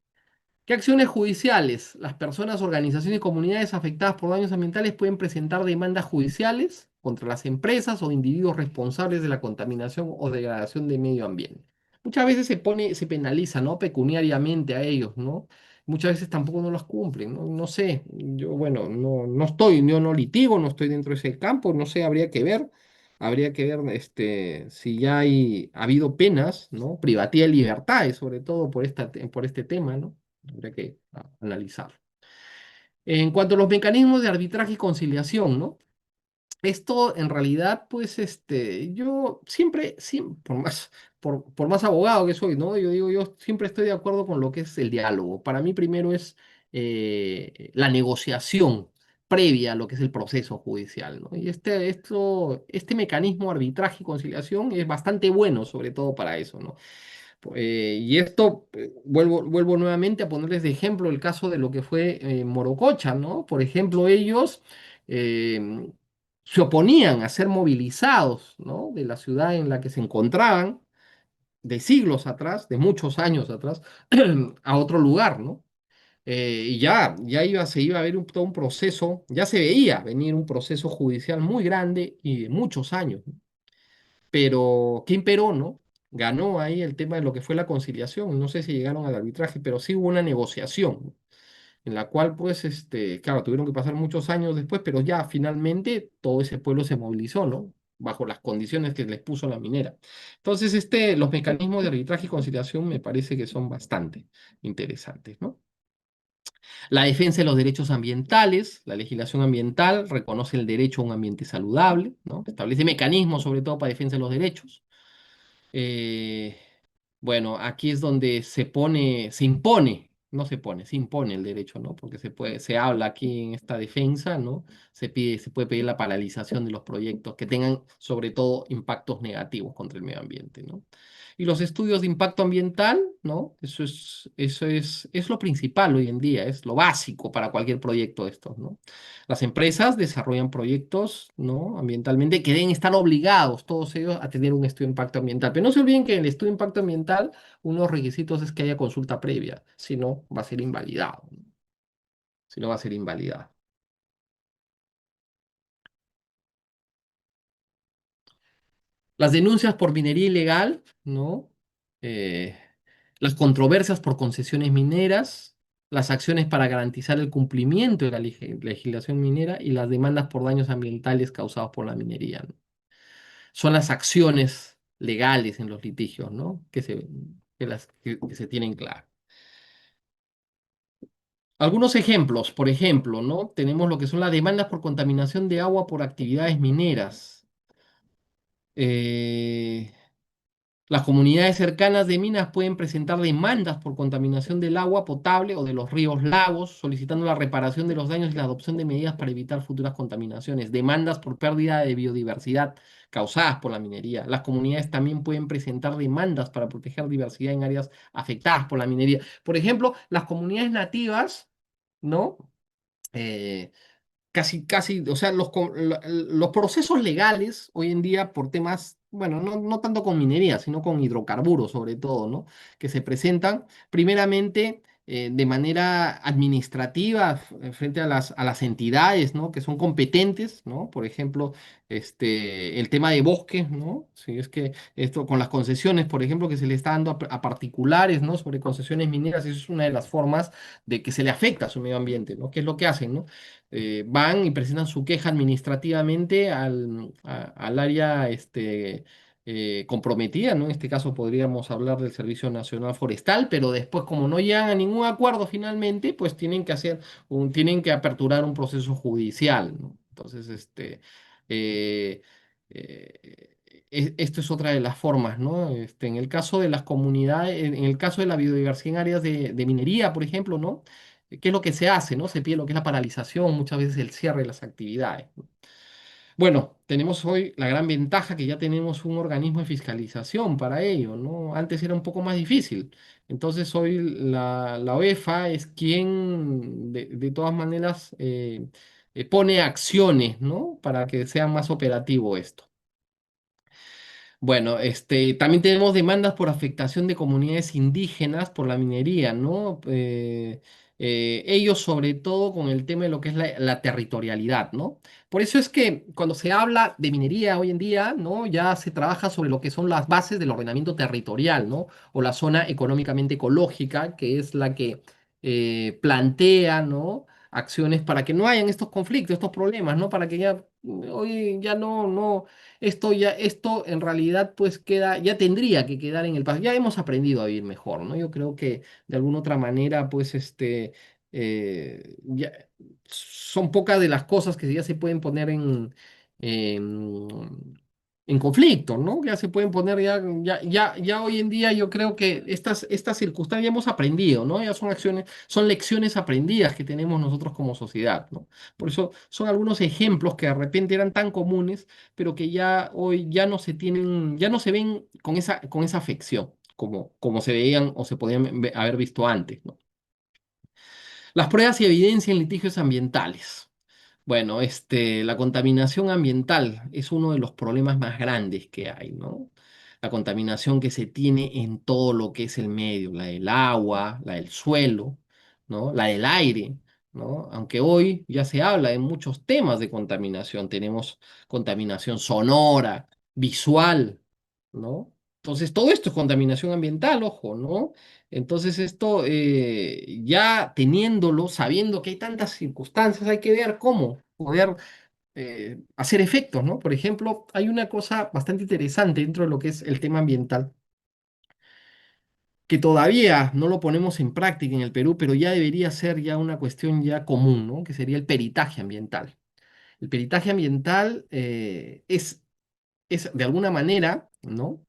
¿Qué acciones judiciales? Las personas, organizaciones y comunidades afectadas por daños ambientales pueden presentar demandas judiciales contra las empresas o individuos responsables de la contaminación o degradación del medio ambiente. Muchas veces se penaliza, ¿no? Pecuniariamente a ellos, ¿no? Muchas veces tampoco no las cumplen, ¿no? No sé, yo, bueno, yo no litigo, no estoy dentro de ese campo, no sé, habría que ver, si ya ha habido penas, ¿no? Privativa de libertades, sobre todo por este tema, ¿no? Habría que analizar. En cuanto a los mecanismos de arbitraje y conciliación, ¿no? Esto en realidad, pues, yo siempre por más abogado que soy, ¿no? Yo digo, yo siempre estoy de acuerdo con lo que es el diálogo. Para mí primero es la negociación previa a lo que es el proceso judicial, ¿no? Y este mecanismo de arbitraje y conciliación es bastante bueno, sobre todo para eso, ¿no? Y esto, vuelvo nuevamente a ponerles de ejemplo el caso de lo que fue Morococha, ¿no? Por ejemplo, ellos eh, se oponían a ser movilizados, ¿no? De la ciudad en la que se encontraban, de siglos atrás, de muchos años atrás, a otro lugar, ¿no? Y se iba a ver todo un proceso, ya se veía venir un proceso judicial muy grande y de muchos años, ¿no? Pero, ¿qué imperó, no? Ganó ahí el tema de lo que fue la conciliación. No sé si llegaron al arbitraje, pero sí hubo una negociación, ¿no? En la cual, pues, claro, tuvieron que pasar muchos años después, pero ya finalmente todo ese pueblo se movilizó, ¿no? Bajo las condiciones que les puso la minera. Entonces, los mecanismos de arbitraje y conciliación me parece que son bastante interesantes, ¿no? La defensa de los derechos ambientales, la legislación ambiental reconoce el derecho a un ambiente saludable, ¿no? Establece mecanismos, sobre todo para defensa de los derechos. Eh, bueno, aquí es donde se impone, no se pone, se impone el derecho, ¿no? Porque se habla aquí en esta defensa, ¿no? Se puede pedir la paralización de los proyectos que tengan, sobre todo, impactos negativos contra el medio ambiente, ¿no? Y los estudios de impacto ambiental, ¿no? Es lo principal hoy en día, es lo básico para cualquier proyecto de estos, ¿no? Las empresas desarrollan proyectos, ¿no? Ambientalmente que deben estar obligados todos ellos a tener un estudio de impacto ambiental. Pero no se olviden que en el estudio de impacto ambiental uno de los requisitos es que haya consulta previa, si no va a ser invalidado, ¿no? Si no va a ser invalidado. Las denuncias por minería ilegal, ¿no? Eh, las controversias por concesiones mineras, las acciones para garantizar el cumplimiento de la legislación minera y las demandas por daños ambientales causados por la minería, ¿no? Son las acciones legales en los litigios, ¿no? Que se tienen claro. Algunos ejemplos, por ejemplo, ¿no? Tenemos lo que son las demandas por contaminación de agua por actividades mineras. Eh, Las comunidades cercanas de minas pueden presentar demandas por contaminación del agua potable o de los ríos lagos, solicitando la reparación de los daños y la adopción de medidas para evitar futuras contaminaciones. Demandas por pérdida de biodiversidad causadas por la minería. Las comunidades también pueden presentar demandas para proteger diversidad en áreas afectadas por la minería. Por ejemplo, las comunidades nativas, ¿no? Eh, casi, o sea, los procesos legales hoy en día por temas, bueno, no tanto con minería, sino con hidrocarburos sobre todo, ¿no? Que se presentan primeramente de manera administrativa frente a las entidades, ¿no? Que son competentes, ¿no? Por ejemplo, el tema de bosques, ¿no? Si es que esto con las concesiones, por ejemplo, que se le está dando a particulares, ¿no? Sobre concesiones mineras, eso es una de las formas de que se le afecta a su medio ambiente, ¿no? ¿Qué es lo que hacen, ¿no? Van y presentan su queja administrativamente al área comprometida, ¿no? En este caso podríamos hablar del Servicio Nacional Forestal, pero después, como no llegan a ningún acuerdo finalmente, pues tienen que aperturar un proceso judicial, ¿no? Entonces, eh, eh, esto es otra de las formas, ¿no? En el caso de las comunidades, en el caso de la biodiversidad en áreas de minería, por ejemplo, ¿no? ¿Qué es lo que se hace, no? Se pide lo que es la paralización, muchas veces el cierre de las actividades, ¿no? Bueno, tenemos hoy la gran ventaja que ya tenemos un organismo de fiscalización para ello, ¿no? Antes era un poco más difícil. Entonces hoy la OEFA es quien de todas maneras pone acciones, ¿no? Para que sea más operativo esto. Bueno, también tenemos demandas por afectación de comunidades indígenas por la minería, ¿no? Ellos sobre todo con el tema de lo que es la territorialidad, ¿no? Por eso es que cuando se habla de minería hoy en día, ¿no? Ya se trabaja sobre lo que son las bases del ordenamiento territorial, ¿no? O la zona económicamente ecológica, que es la que plantea, ¿no? Acciones para que no hayan estos conflictos, estos problemas, ¿no? Para que ya hoy ya esto en realidad pues queda, ya tendría que quedar en el pasado. Ya hemos aprendido a vivir mejor, ¿no? Yo creo que de alguna otra manera pues ya son pocas de las cosas que ya se pueden poner en conflicto, ¿no? Ya se pueden poner, ya hoy en día yo creo que estas circunstancias ya hemos aprendido, ¿no? Ya son acciones, son lecciones aprendidas que tenemos nosotros como sociedad, ¿no? Por eso son algunos ejemplos que de repente eran tan comunes, pero que ya hoy ya no se tienen, ya no se ven con esa afección, como se veían o se podían haber visto antes, ¿no? Las pruebas y evidencia en litigios ambientales. Bueno, la contaminación ambiental es uno de los problemas más grandes que hay, ¿no? La contaminación que se tiene en todo lo que es el medio, la del agua, la del suelo, ¿no? La del aire, ¿no? Aunque hoy ya se habla de muchos temas de contaminación. Tenemos contaminación sonora, visual, ¿no? Entonces, todo esto es contaminación ambiental, ojo, ¿no? Entonces esto, ya teniéndolo, sabiendo que hay tantas circunstancias, hay que ver cómo poder hacer efectos, ¿no? Por ejemplo, hay una cosa bastante interesante dentro de lo que es el tema ambiental, que todavía no lo ponemos en práctica en el Perú, pero ya debería ser ya una cuestión ya común, ¿no? Que sería el peritaje ambiental. El peritaje ambiental es de alguna manera, ¿no?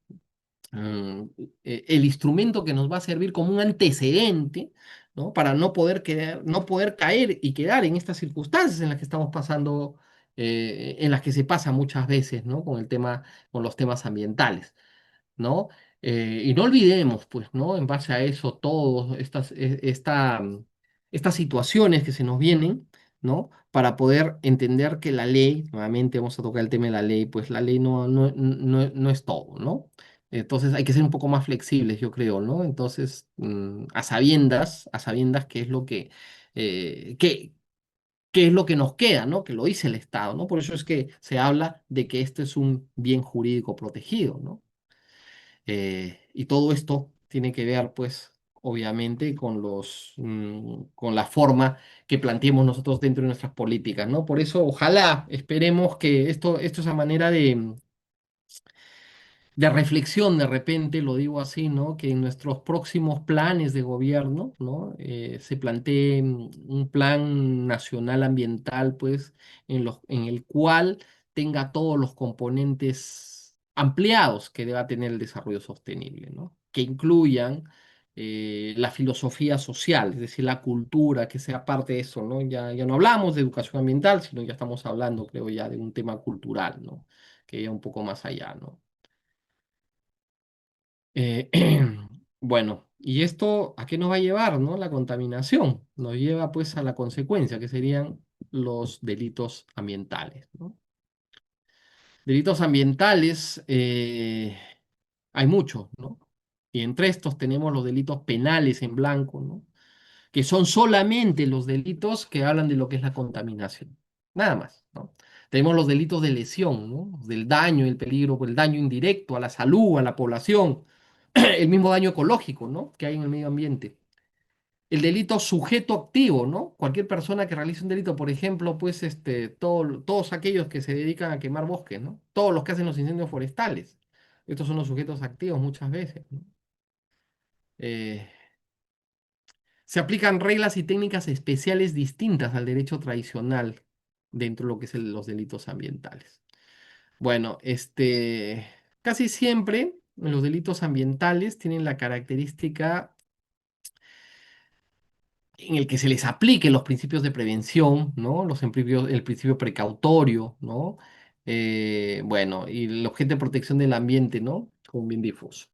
mm, el instrumento que nos va a servir como un antecedente, ¿no? Para no poder caer y quedar en estas circunstancias en las que estamos pasando, en las que se pasa muchas veces, ¿no? Con los temas ambientales, ¿no? Y no olvidemos, pues, ¿no? En base a eso, todas estas situaciones que se nos vienen, ¿no? Para poder entender que la ley, nuevamente vamos a tocar el tema de la ley, pues la ley no es todo, ¿no? Entonces hay que ser un poco más flexibles, yo creo, ¿no? Entonces, a sabiendas qué es lo qué es lo que nos queda, ¿no? Que lo dice el Estado, ¿no? Por eso es que se habla de que este es un bien jurídico protegido, ¿no? Y todo esto tiene que ver, pues, obviamente, con la forma que planteemos nosotros dentro de nuestras políticas, ¿no? Por eso, ojalá, esperemos que esto es a manera de reflexión, de repente, lo digo así, ¿no? Que en nuestros próximos planes de gobierno, ¿no? Se plantee un plan nacional ambiental, pues, en el cual tenga todos los componentes ampliados que deba tener el desarrollo sostenible, ¿no? Que incluyan la filosofía social, es decir, la cultura, que sea parte de eso, ¿no? Ya no hablamos de educación ambiental, sino ya estamos hablando, creo, ya de un tema cultural, ¿no? Que ya un poco más allá, ¿no? Eh, bueno, ¿y esto a qué nos va a llevar, no? La contaminación nos lleva pues a la consecuencia, que serían los delitos ambientales, ¿no? Delitos ambientales, hay muchos, ¿no? Y entre estos tenemos los delitos penales en blanco, ¿no? Que son solamente los delitos que hablan de lo que es la contaminación. Nada más, ¿no? Tenemos los delitos de lesión, ¿no? Del daño, el peligro, el daño indirecto a la salud, a la población, el mismo daño ecológico, ¿no? Que hay en el medio ambiente. El delito sujeto activo, ¿no? Cualquier persona que realice un delito, por ejemplo, pues todos aquellos que se dedican a quemar bosques, ¿no? Todos los que hacen los incendios forestales. Estos son los sujetos activos muchas veces, ¿no? Eh, Se aplican reglas y técnicas especiales distintas al derecho tradicional dentro de lo que es los delitos ambientales. Bueno, casi siempre los delitos ambientales tienen la característica en el que se les apliquen los principios de prevención, ¿no? El principio precautorio, ¿no? Bueno, y el objeto de protección del ambiente, ¿no? Como un bien difuso.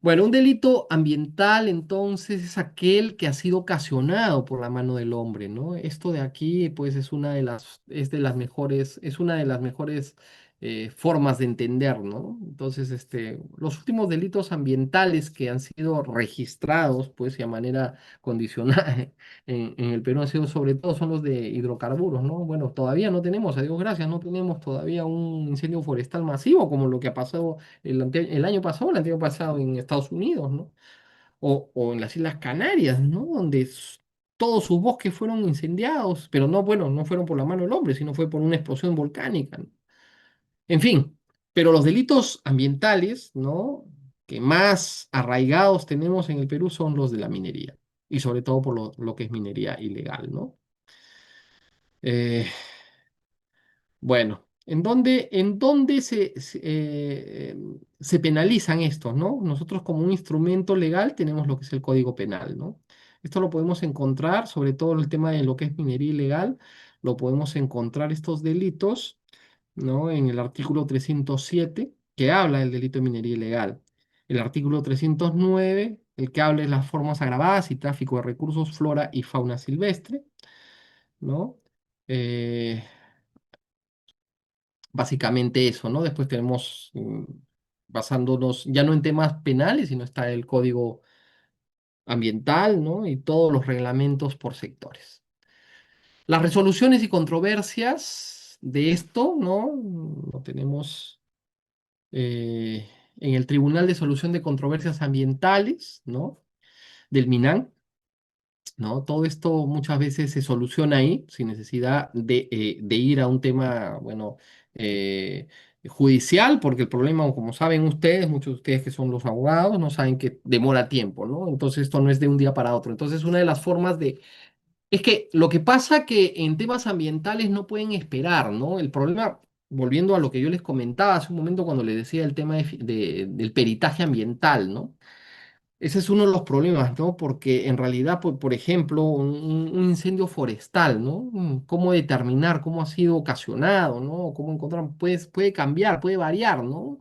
Bueno, un delito ambiental entonces es aquel que ha sido ocasionado por la mano del hombre, ¿no? Esto de aquí, pues, es una de las mejores formas de entender, ¿no? Entonces, los últimos delitos ambientales que han sido registrados, pues, y a manera condicional en el Perú han sido sobre todo son los de hidrocarburos, ¿no? Bueno, todavía no tenemos, a Dios gracias, no tenemos todavía un incendio forestal masivo como lo que ha pasado el año pasado, el año pasado en Estados Unidos, ¿no? O en las Islas Canarias, ¿no? Donde todos sus bosques fueron incendiados, pero no, bueno, no fueron por la mano del hombre, sino fue por una explosión volcánica, ¿no? En fin, pero los delitos ambientales, ¿no? Que más arraigados tenemos en el Perú son los de la minería, y sobre todo por lo que es minería ilegal, ¿no? Eh, Bueno, ¿en dónde se penalizan estos, ¿no? Nosotros como un instrumento legal tenemos lo que es el Código Penal, ¿no? Esto lo podemos encontrar, sobre todo el tema de lo que es minería ilegal, lo podemos encontrar estos delitos, ¿no? En el artículo 307, que habla del delito de minería ilegal. El artículo 309, el que habla de las formas agravadas y tráfico de recursos, flora y fauna silvestre, ¿no? Eh, Básicamente eso, ¿no? Después tenemos, basándonos ya no en temas penales, sino está el código ambiental, ¿no? Y todos los reglamentos por sectores. Las resoluciones y controversias de esto, ¿no? Lo tenemos eh, en el Tribunal de Solución de Controversias Ambientales, ¿no? Del MINAN. ¿No? Todo esto muchas veces se soluciona ahí sin necesidad de ir a un tema, bueno, judicial, porque el problema, como saben ustedes, muchos de ustedes que son los abogados, no saben que demora tiempo, ¿no? Entonces esto no es de un día para otro. Entonces una de las formas de... Es que lo que pasa que en temas ambientales no pueden esperar, ¿no? El problema, volviendo a lo que yo les comentaba hace un momento cuando les decía el tema del peritaje ambiental, ¿no? Ese es uno de los problemas, ¿no? Porque en realidad, por ejemplo, un incendio forestal, ¿no? ¿Cómo determinar cómo ha sido ocasionado, ¿no? ¿Cómo encontrar? Puede cambiar, puede variar, ¿no?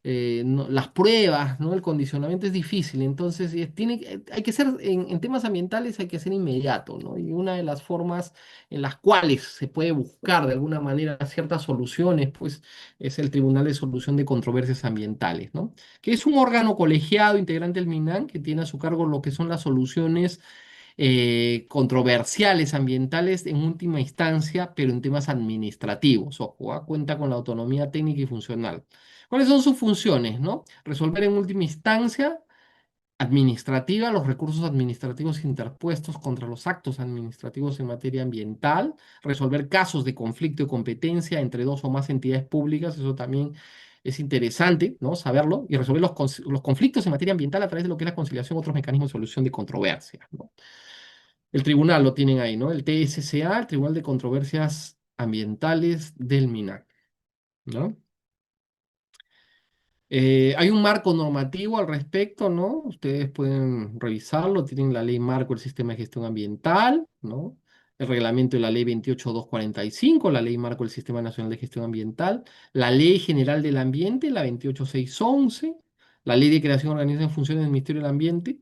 Las pruebas, ¿no? El condicionamiento es difícil, entonces hay que ser, en temas ambientales hay que ser inmediato, ¿no? Y una de las formas en las cuales se puede buscar de alguna manera ciertas soluciones, pues es el Tribunal de Solución de Controversias Ambientales, ¿no? Que es un órgano colegiado integrante del MINAN que tiene a su cargo lo que son las soluciones controversiales ambientales en última instancia, pero en temas administrativos. Ojo, cuenta con la autonomía técnica y funcional. ¿Cuáles son sus funciones, no? Resolver en última instancia administrativa los recursos administrativos interpuestos contra los actos administrativos en materia ambiental, resolver casos de conflicto de competencia entre dos o más entidades públicas, eso también es interesante, ¿no? Saberlo, y resolver los conflictos en materia ambiental a través de lo que es la conciliación, otros mecanismos de solución de controversias, ¿no? El tribunal lo tienen ahí, ¿no? El TSCA, el Tribunal de Controversias Ambientales del MINAC, ¿no? Hay un marco normativo al respecto, ¿no? Ustedes pueden revisarlo, tienen la ley marco del sistema de gestión ambiental, ¿no? El reglamento de la ley 28245, la ley marco del Sistema Nacional de Gestión Ambiental, la ley general del ambiente, la 28611, la ley de creación de organismos en funciones del Ministerio del Ambiente,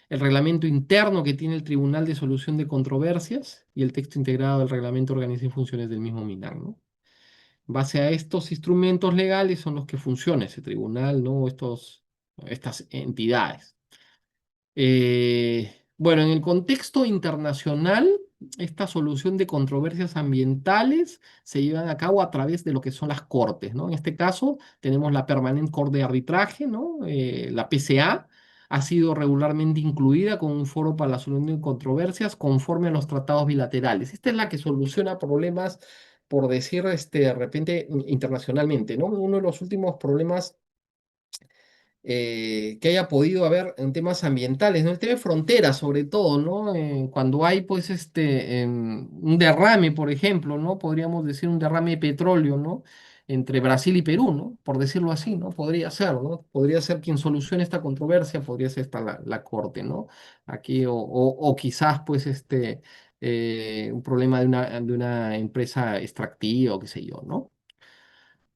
el reglamento interno que tiene el Tribunal de Solución de Controversias y el texto integrado del reglamento de organismos y funciones del mismo MINAC, ¿no? En base a estos instrumentos legales son los que funciona ese tribunal, ¿no? Estas entidades. Bueno, en el contexto internacional, esta solución de controversias ambientales se llevan a cabo a través de lo que son las cortes, ¿no? En este caso, tenemos la Permanent Court de Arbitraje, ¿no? La PCA ha sido regularmente incluida como un foro para la solución de controversias conforme a los tratados bilaterales. Esta es la que soluciona problemas, por decir, de repente, internacionalmente, ¿no? Uno de los últimos problemas que haya podido haber en temas ambientales, ¿no? El tema de fronteras, sobre todo, ¿no? Cuando hay, pues, un derrame, por ejemplo, ¿no? Podríamos decir un derrame de petróleo, ¿no? Entre Brasil y Perú, ¿no? Por decirlo así, ¿no? Podría ser, ¿no? Podría ser quien solucione esta controversia, podría ser esta la Corte, ¿no? Aquí, o quizás, pues, un problema de una empresa extractiva o qué sé yo, ¿no?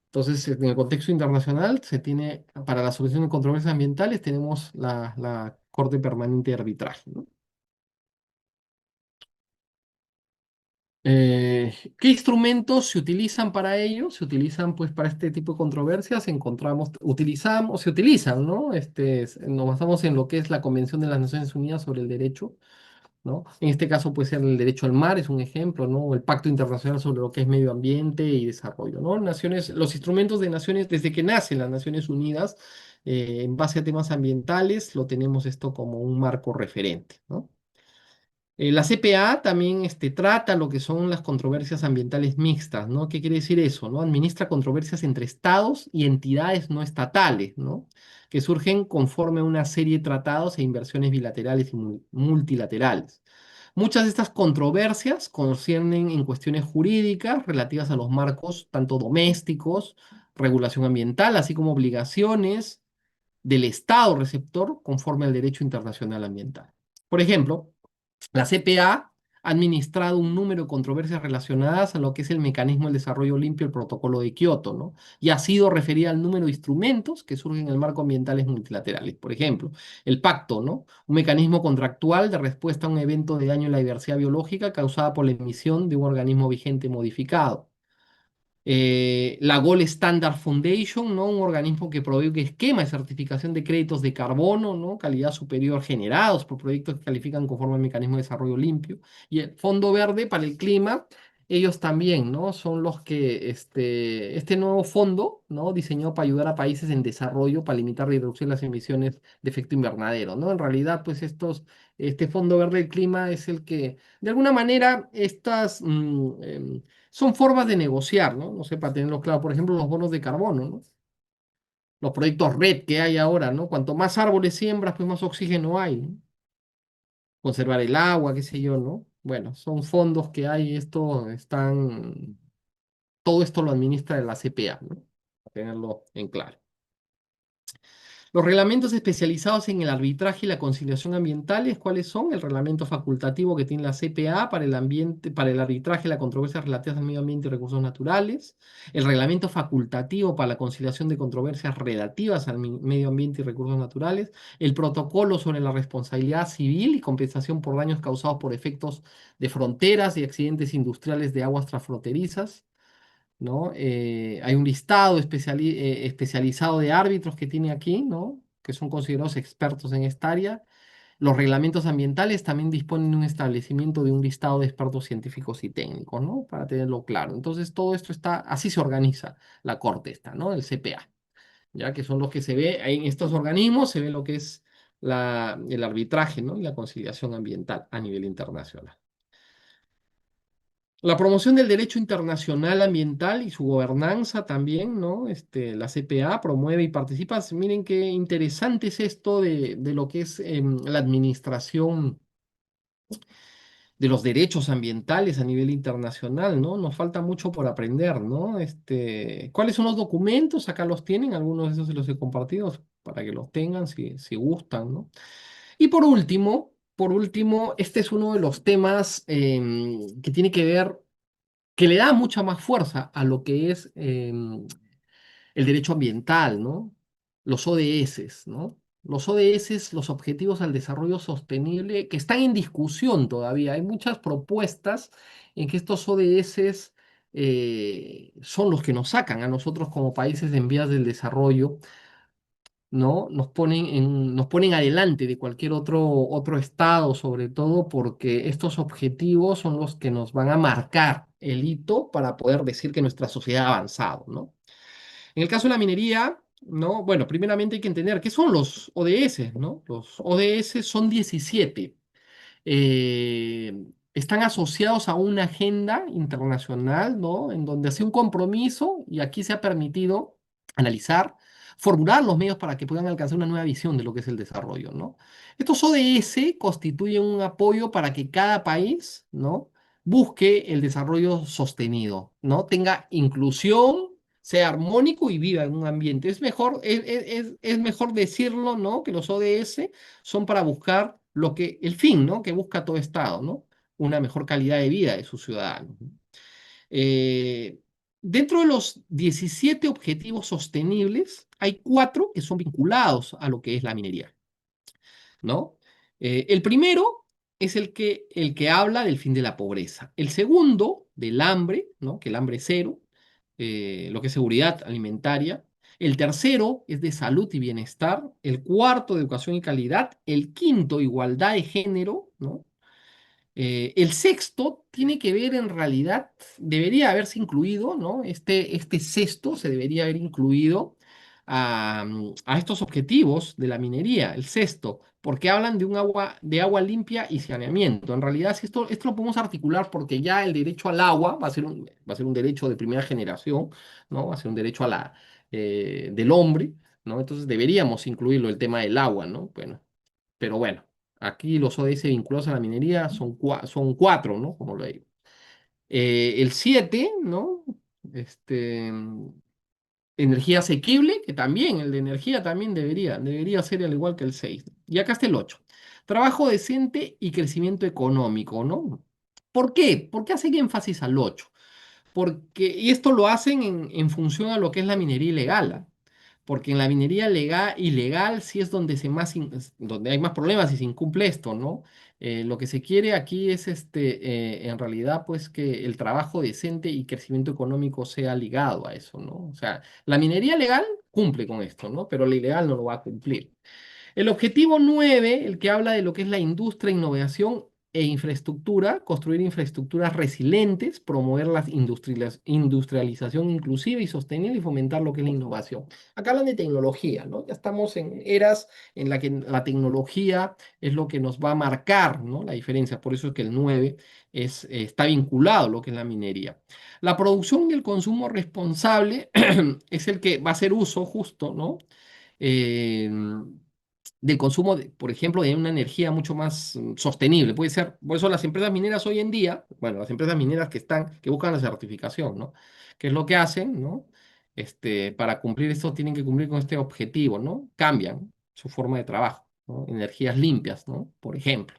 Entonces, en el contexto internacional, se tiene, para la solución de controversias ambientales, tenemos la Corte Permanente de Arbitraje, ¿no? ¿Qué instrumentos se utilizan para ello? Se utilizan, pues, para este tipo de controversias, se utilizan, ¿no? Nos basamos en lo que es la Convención de las Naciones Unidas sobre el Derecho, ¿no? En este caso puede ser el derecho al mar, es un ejemplo, ¿no? O el Pacto Internacional sobre lo que es medio ambiente y desarrollo, ¿no? Los instrumentos de naciones, desde que nacen las Naciones Unidas, en base a temas ambientales, lo tenemos esto como un marco referente, ¿no? La CPA también trata lo que son las controversias ambientales mixtas, ¿no? ¿Qué quiere decir eso, no? Administra controversias entre estados y entidades no estatales, ¿no? Que surgen conforme a una serie de tratados e inversiones bilaterales y multilaterales. Muchas de estas controversias conciernen en cuestiones jurídicas relativas a los marcos tanto domésticos, regulación ambiental, así como obligaciones del Estado receptor conforme al derecho internacional ambiental. Por ejemplo, la CPA ha administrado un número de controversias relacionadas a lo que es el mecanismo del desarrollo limpio, el protocolo de Kioto, ¿no? Y ha sido referida al número de instrumentos que surgen en el marco ambientales multilaterales. Por ejemplo, el pacto, ¿no? Un mecanismo contractual de respuesta a un evento de daño en la diversidad biológica causada por la emisión de un organismo vigente modificado. La Gold Standard Foundation, ¿no? Un organismo que provee un esquema de certificación de créditos de carbono, ¿no? Calidad superior generados por proyectos que califican conforme al mecanismo de desarrollo limpio. Y el Fondo Verde para el Clima, ellos también, ¿no? Son los que este nuevo fondo, ¿no? Diseñado para ayudar a países en desarrollo para limitar y reducir las emisiones de efecto invernadero, ¿no? En realidad, pues este Fondo Verde del Clima es el que, de alguna manera, son formas de negociar, ¿no? No sé, para tenerlo claro, por ejemplo, los bonos de carbono, ¿no? Los proyectos red que hay ahora, ¿no? Cuanto más árboles siembras, pues más oxígeno hay, ¿no? Conservar el agua, qué sé yo, ¿no? Bueno, son fondos que hay, todo esto lo administra la CPA, ¿no? Para tenerlo en claro. Los reglamentos especializados en el arbitraje y la conciliación ambientales, ¿cuáles son? El reglamento facultativo que tiene la CPA para el ambiente, para el arbitraje y la controversia relativas al medio ambiente y recursos naturales. El reglamento facultativo para la conciliación de controversias relativas al medio ambiente y recursos naturales. El protocolo sobre la responsabilidad civil y compensación por daños causados por efectos de fronteras y accidentes industriales de aguas transfronterizas, ¿no? Hay un listado especializado de árbitros que tiene aquí, ¿no? Que son considerados expertos en esta área. Los reglamentos ambientales también disponen de un establecimiento de un listado de expertos científicos y técnicos, ¿no? Para tenerlo claro. Entonces, todo esto así se organiza la corte ¿no? El CPA, ya que son los que se ve, ahí en estos organismos se ve lo que es el arbitraje, ¿no? Y la conciliación ambiental a nivel internacional. La promoción del derecho internacional ambiental y su gobernanza también, ¿no? La CPA promueve y participa. Miren qué interesante es esto de lo que es la administración de los derechos ambientales a nivel internacional, ¿no? Nos falta mucho por aprender, ¿no? ¿Cuáles son los documentos? Acá los tienen, algunos de esos se los he compartido para que los tengan si gustan, ¿no? Y por último, este es uno de los temas que tiene que ver, que le da mucha más fuerza a lo que es el derecho ambiental, ¿no? Los ODS, ¿no? Los ODS, los Objetivos al Desarrollo Sostenible, que están en discusión todavía. Hay muchas propuestas en que estos ODS son los que nos sacan a nosotros como países en vías del desarrollo, ¿no? Nos ponen adelante de cualquier otro estado, sobre todo porque estos objetivos son los que nos van a marcar el hito para poder decir que nuestra sociedad ha avanzado, ¿no? En el caso de la minería, ¿no? Bueno, primeramente hay que entender qué son los ODS, ¿no? Los ODS son 17. eh, Están asociados a una agenda internacional, ¿no? En donde hace un compromiso y aquí se ha permitido analizar, formular los medios para que puedan alcanzar una nueva visión de lo que es el desarrollo, ¿no? Estos ODS constituyen un apoyo para que cada país, ¿no? Busque el desarrollo sostenido, ¿no? Tenga inclusión, sea armónico y viva en un ambiente. Es mejor, es mejor decirlo, ¿no? Que los ODS son para buscar el fin, ¿no? Que busca todo Estado, ¿no? Una mejor calidad de vida de sus ciudadanos. ¿No? Eh, Dentro de los 17 objetivos sostenibles, hay 4 que son vinculados a lo que es la minería, ¿no? El primero es el que habla del fin de la pobreza. El segundo, del hambre, ¿no? Que el hambre es cero, lo que es seguridad alimentaria. El tercero es de salud y bienestar. El cuarto, de educación y calidad. El quinto, igualdad de género, ¿no? El sexto tiene que ver en realidad, debería haberse incluido, ¿no? Este sexto se debería haber incluido a estos objetivos de la minería, el sexto, porque hablan de agua limpia y saneamiento. En realidad, si esto lo podemos articular porque ya el derecho al agua va a ser un derecho de primera generación, ¿no? Va a ser un derecho del hombre, ¿no? Entonces deberíamos incluirlo el tema del agua, ¿no? Bueno, pero bueno. Aquí los ODS vinculados a la minería son 4, ¿no? Como lo digo. El 7, ¿no? Este, Energía asequible, que también, el de energía también debería ser al igual que el 6. Y acá está el 8. Trabajo decente y crecimiento económico, ¿no? ¿Por qué? ¿Por qué hacen énfasis al 8? Y esto lo hacen en función a lo que es la minería ilegal, ¿ah? Porque en la minería ilegal sí es donde hay más problemas y se incumple esto, ¿no? Lo que se quiere aquí es en realidad pues que el trabajo decente y crecimiento económico sea ligado a eso, ¿no? O sea, la minería legal cumple con esto, ¿no? Pero la ilegal no lo va a cumplir. El objetivo 9, el que habla de lo que es la industria, innovación e infraestructura, construir infraestructuras resilientes, promover la industrialización inclusiva y sostenible y fomentar lo que es la innovación. Acá hablan de tecnología, ¿no? Ya estamos en eras en la que la tecnología es lo que nos va a marcar, ¿no? La diferencia. Por eso es que el 9 está vinculado a lo que es la minería. La producción y el consumo responsable es el que va a hacer uso justo, ¿no? Eh, del consumo, por ejemplo, de una energía mucho más sostenible. Puede ser, por eso las empresas mineras hoy en día, bueno, las empresas mineras que buscan la certificación, ¿no? ¿Qué es lo que hacen, ¿no? Para cumplir esto, tienen que cumplir con este objetivo, ¿no? Cambian su forma de trabajo, ¿no? Energías limpias, ¿no? Por ejemplo.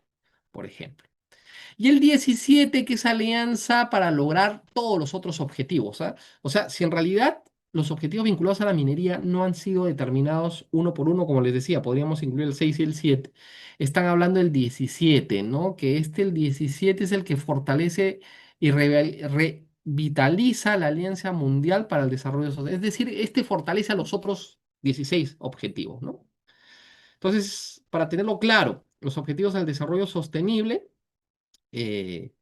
Y el 17, que es alianza para lograr todos los otros objetivos, ¿ah? O sea, si en realidad los objetivos vinculados a la minería no han sido determinados uno por uno, como les decía, podríamos incluir el 6 y el 7, están hablando del 17, ¿no? Que el 17 es el que fortalece y revitaliza la Alianza Mundial para el Desarrollo Social. Es decir, fortalece a los otros 16 objetivos, ¿no? Entonces, para tenerlo claro, los objetivos del desarrollo sostenible eh,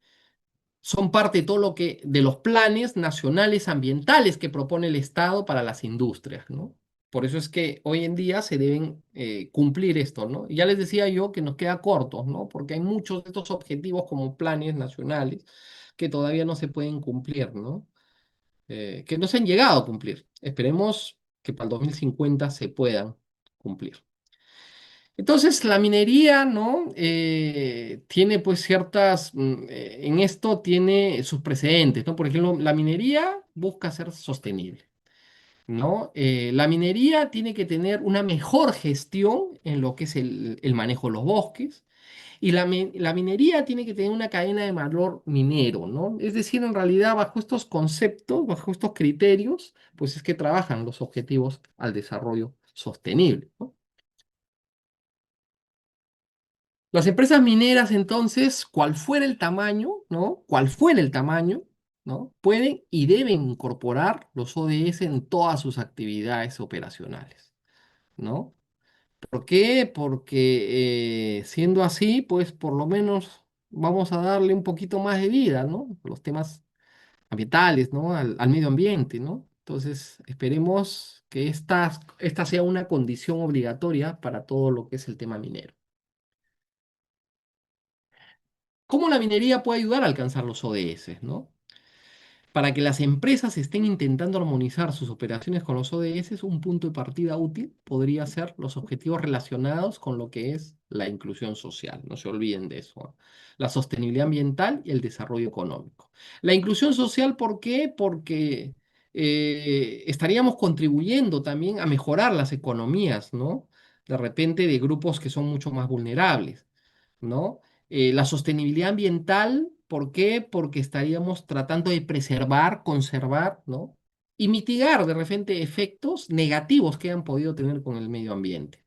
son parte de todo de los planes nacionales ambientales que propone el Estado para las industrias, ¿no? Por eso es que hoy en día se deben cumplir esto, ¿no? Y ya les decía yo que nos queda corto, ¿no? Porque hay muchos de estos objetivos como planes nacionales que todavía no se pueden cumplir, ¿no? Que no se han llegado a cumplir. Esperemos que para el 2050 se puedan cumplir. Entonces, la minería, ¿no? Tiene pues ciertas, en esto tiene sus precedentes, ¿no? Por ejemplo, la minería busca ser sostenible, ¿no? La minería tiene que tener una mejor gestión en lo que es el manejo de los bosques. Y la minería tiene que tener una cadena de valor minero, ¿no? Es decir, en realidad, bajo estos conceptos, bajo estos criterios, pues es que trabajan los objetivos al desarrollo sostenible, ¿no? Las empresas mineras, entonces, cual fuera el tamaño, ¿no? Cual fuera el tamaño, ¿no? Pueden y deben incorporar los ODS en todas sus actividades operacionales, ¿no? ¿Por qué? Porque siendo así, pues por lo menos vamos a darle un poquito más de vida, ¿no? Los temas ambientales, ¿no? Al medio ambiente, ¿no? Entonces, esperemos que esta sea una condición obligatoria para todo lo que es el tema minero. ¿Cómo la minería puede ayudar a alcanzar los ODS, ¿no? Para que las empresas estén intentando armonizar sus operaciones con los ODS, un punto de partida útil podría ser los objetivos relacionados con lo que es la inclusión social. No se olviden de eso, ¿no? La sostenibilidad ambiental y el desarrollo económico. La inclusión social, ¿por qué? Porque estaríamos contribuyendo también a mejorar las economías, ¿no? De repente de grupos que son mucho más vulnerables, ¿no? La sostenibilidad ambiental, ¿por qué? Porque estaríamos tratando de preservar, conservar, ¿no? Y mitigar de repente efectos negativos que han podido tener con el medio ambiente.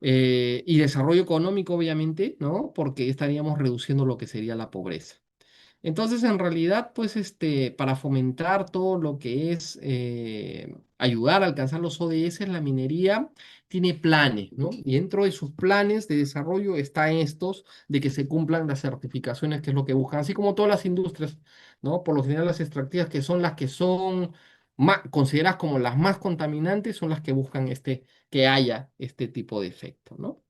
Y desarrollo económico, obviamente, ¿no? Porque estaríamos reduciendo lo que sería la pobreza. Entonces, en realidad, pues, para fomentar todo lo que es ayudar a alcanzar los ODS, la minería tiene planes, ¿no? Y dentro de sus planes de desarrollo está estos de que se cumplan las certificaciones, que es lo que buscan, así como todas las industrias, ¿no? Por lo general, las extractivas que son las que son consideradas como las más contaminantes, son las que buscan que haya este tipo de efecto, ¿no?